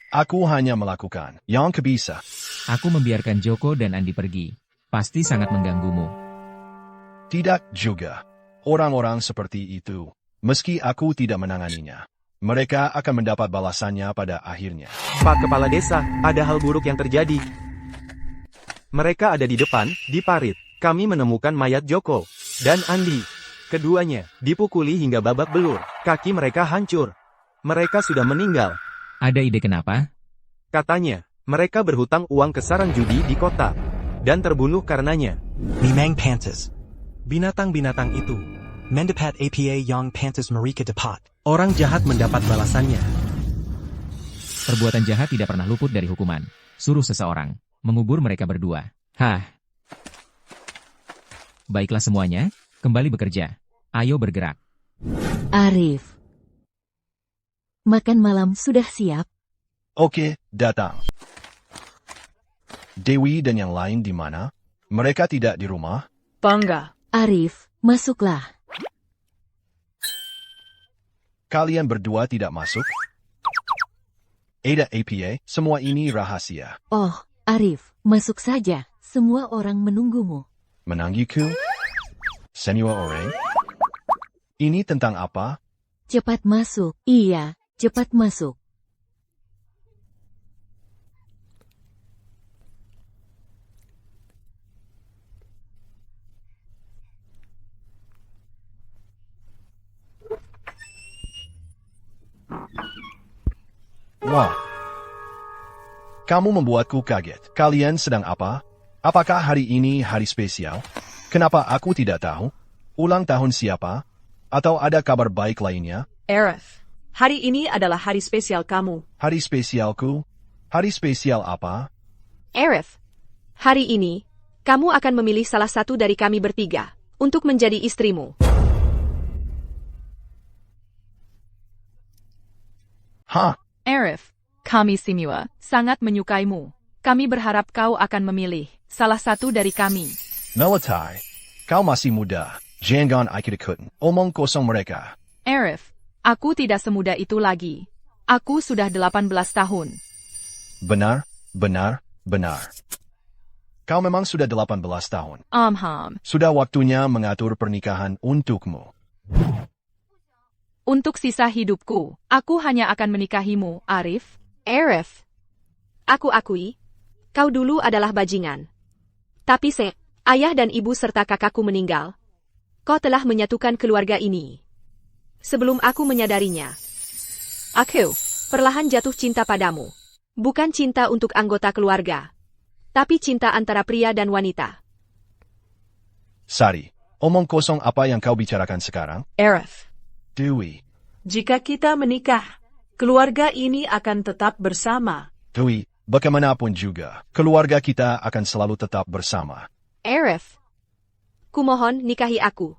Aku hanya melakukan yang kebisa. Aku membiarkan Joko dan Andi pergi. Pasti sangat mengganggumu. Tidak juga. Orang-orang seperti itu, meski aku tidak menanganinya, mereka akan mendapat balasannya pada akhirnya. Pak Kepala Desa, ada hal buruk yang terjadi. Mereka ada di depan, di parit. Kami menemukan mayat Joko dan Andi. Keduanya dipukuli hingga babak belur. Kaki mereka hancur. Mereka sudah meninggal. Ada ide kenapa? Katanya, mereka berhutang uang ke sarang judi di kota dan terbunuh karenanya. Memang pantas. Binatang-binatang itu. Mendapat apa yang pantas mereka dapat. Orang jahat mendapat balasannya. Perbuatan jahat tidak pernah luput dari hukuman. Suruh seseorang mengubur mereka berdua. Hah. Baiklah semuanya, kembali bekerja. Ayo bergerak. Arif. Makan malam sudah siap? Oke, datang. Dewi dan yang lain di mana? Mereka tidak di rumah? Bangga. Arif, masuklah. Kalian berdua tidak masuk? Ada APA, semua ini rahasia. Oh, Arif, masuk saja. Semua orang menunggumu. Menangiku? Senua orang? Ini tentang apa? Cepat masuk. Iya, cepat masuk. Wah. Kamu membuatku kaget. Kalian sedang apa? Apakah hari ini hari spesial? Kenapa aku tidak tahu? Ulang tahun siapa? Atau ada kabar baik lainnya? Arif, hari ini adalah hari spesial kamu. Hari spesialku? Hari spesial apa? Arif, hari ini, kamu akan memilih salah satu dari kami bertiga untuk menjadi istrimu. Hah? Arif, kami semua sangat menyukaimu. Kami berharap kau akan memilih salah satu dari kami. Melatai, kau masih muda. Jangan ikut-ikutan omong kosong mereka. Arif, aku tidak semuda itu lagi. Aku sudah 18 tahun. Benar, benar, benar. Kau memang sudah 18 tahun. Sudah waktunya mengatur pernikahan untukmu. Untuk sisa hidupku, aku hanya akan menikahimu, Arif. Arif, aku akui, kau dulu adalah bajingan. Tapi ayah dan ibu serta kakakku meninggal. Kau telah menyatukan keluarga ini. Sebelum aku menyadarinya, aku perlahan jatuh cinta padamu. Bukan cinta untuk anggota keluarga, tapi cinta antara pria dan wanita. Sari, omong kosong apa yang kau bicarakan sekarang? Arif, Dewi. jika kita menikah, keluarga ini akan tetap bersama. Dewi, bagaimanapun juga, keluarga kita akan selalu tetap bersama. Arif, kumohon nikahi aku.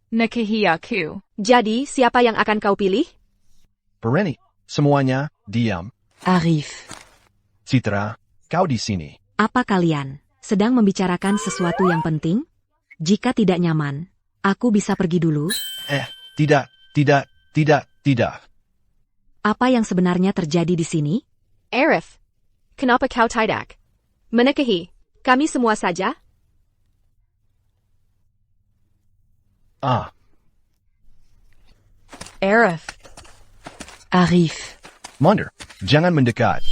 Nikahi aku. Jadi, siapa yang akan kau pilih? Pereni, semuanya, diam. Arif. Citra, kau di sini. Apa kalian sedang membicarakan sesuatu yang penting? Jika tidak nyaman, aku bisa pergi dulu. Tidak. Apa yang sebenarnya terjadi di sini? Arif, kenapa kau tidak menikahi kami semua saja? Arif. Arif. Mundur, jangan mendekat.